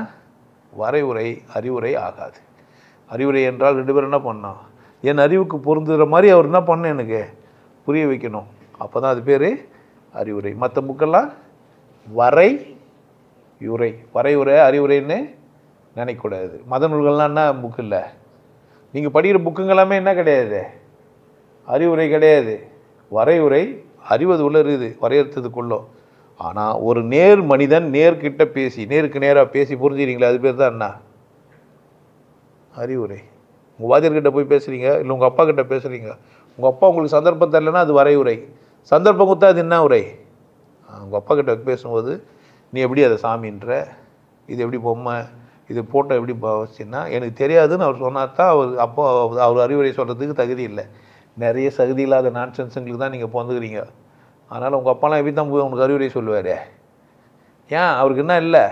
வரைவுரை. அறிவுரை ஆகாது. அறிவுரை என்றால் 2 பேரும் என்ன பண்ணணும், என் அறிவுக்கு பொருந்துகிற மாதிரி அவர் என்ன பண்ணணும், எனக்கு புரிய வைக்கணும். அப்போ தான் அது பேர் அறிவுரை. மற்ற புக்கெல்லாம் வரையுரை. வரையுரை அறிவுரைன்னு நினைக்கக்கூடாது. மத நூல்கள்லாம் என்ன புக்கு இல்லை, நீங்கள் படிக்கிற புக்குங்களாமே என்ன கிடையாது, அறிவுரை கிடையாது, வரையுரை. அறிவது உள்ள இருக்குது, வரையறுத்ததுக்குள்ளோ. ஆனால் ஒரு நேர் மனிதன் நேர்கிட்ட பேசி, நேருக்கு நேராக பேசி புரிஞ்சுக்கிறீங்களா, அது பேர் தான் என்ன, அறிவுரை. உங்கள் வாத்தியர்கிட்ட போய் பேசுகிறீங்க, இல்லை உங்கள் அப்பா கிட்ட பேசுகிறீங்க, உங்கள் அப்பா உங்களுக்கு சந்தர்ப்பம் தரலைன்னா அது வரையுரை. சந்தர்ப்பம் கொடுத்தா அது என்ன உரை. உங்கள் அப்பா கிட்ட பேசும்போது நீ எப்படி அதை சாமின்ற, இது எப்படி பொம்மை, இது போட்டோ எப்படி வச்சுன்னா எனக்கு தெரியாதுன்னு அவர் சொன்னால் தான் அப்போ அவர் அறிவுரை சொல்கிறதுக்கு தகுதி இல்லை. நிறைய தகுதி இல்லாத நான்சென்ஸுங்களுக்கு தான் நீங்கள் பிறந்துக்கிறீங்க. அதனால் உங்கள் அப்பாலாம் எப்படி தான் போய் உனக்கு அறிவுரை சொல்லுவார். ஏன் அவருக்கு என்ன இல்லை,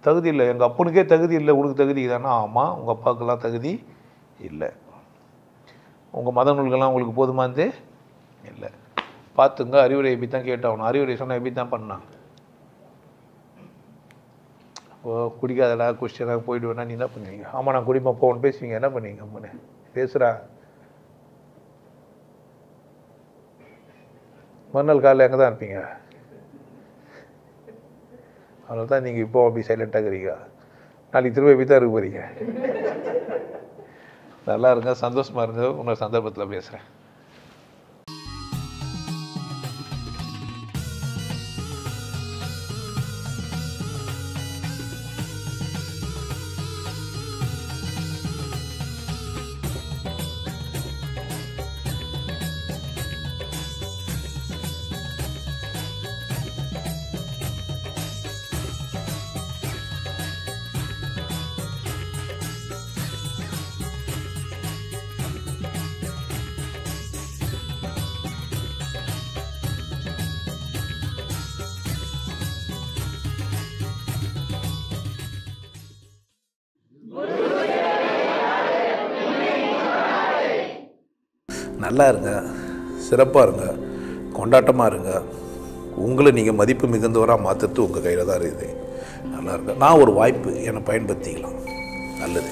தகுதி இல்லை. எங்கள் அப்பனுக்கே தகுதி இல்லை, உனக்கு தகுதி தானே. ஆமாம், உங்கள் அப்பாவுக்கெல்லாம் தகுதி இல்லை. உங்கள் மத நூல்கள்லாம் உங்களுக்கு போதுமானது இல்லை. பார்த்துங்க, அறிவுரை எப்படி தான் கேட்டாகணும். அறிவுரை சொன்னால் எப்படி தான் பண்ணான். குடிக்காதடா குடிச்சா போயிடுவேன்னா நீ என்ன பண்ணுவீங்க? ஆமாம் நான் குடிப்பேன் போகணும் பேசுவீங்க. என்ன பண்ணுவீங்க? அம்மனு பேசுகிறா. மறுநாள் காலையில் எங்கே தான் இருப்பீங்க? அதனால தான் நீங்கள் இப்போ அப்படி சைலண்ட்டாக இருக்கிறீங்க. நாளைக்கு திரும்ப எப்படி தான் இருக்க போகிறீங்க? நல்லா இருங்க, சந்தோஷமாக இருங்க. உங்கள் சந்தர்ப்பத்தில் பேசுகிறேன். நல்லா இருங்க, சிறப்பாக இருங்க, கொண்டாட்டமாக இருங்க. உங்களை நீங்கள் மதிப்பு மிகுந்தவராக மாற்றுறது உங்கள் கையில் தான் இருக்குது. நல்லா இருங்க. நான் ஒரு வாய்ப்பு என்னை பயன்படுத்திக்கலாம். நல்லது.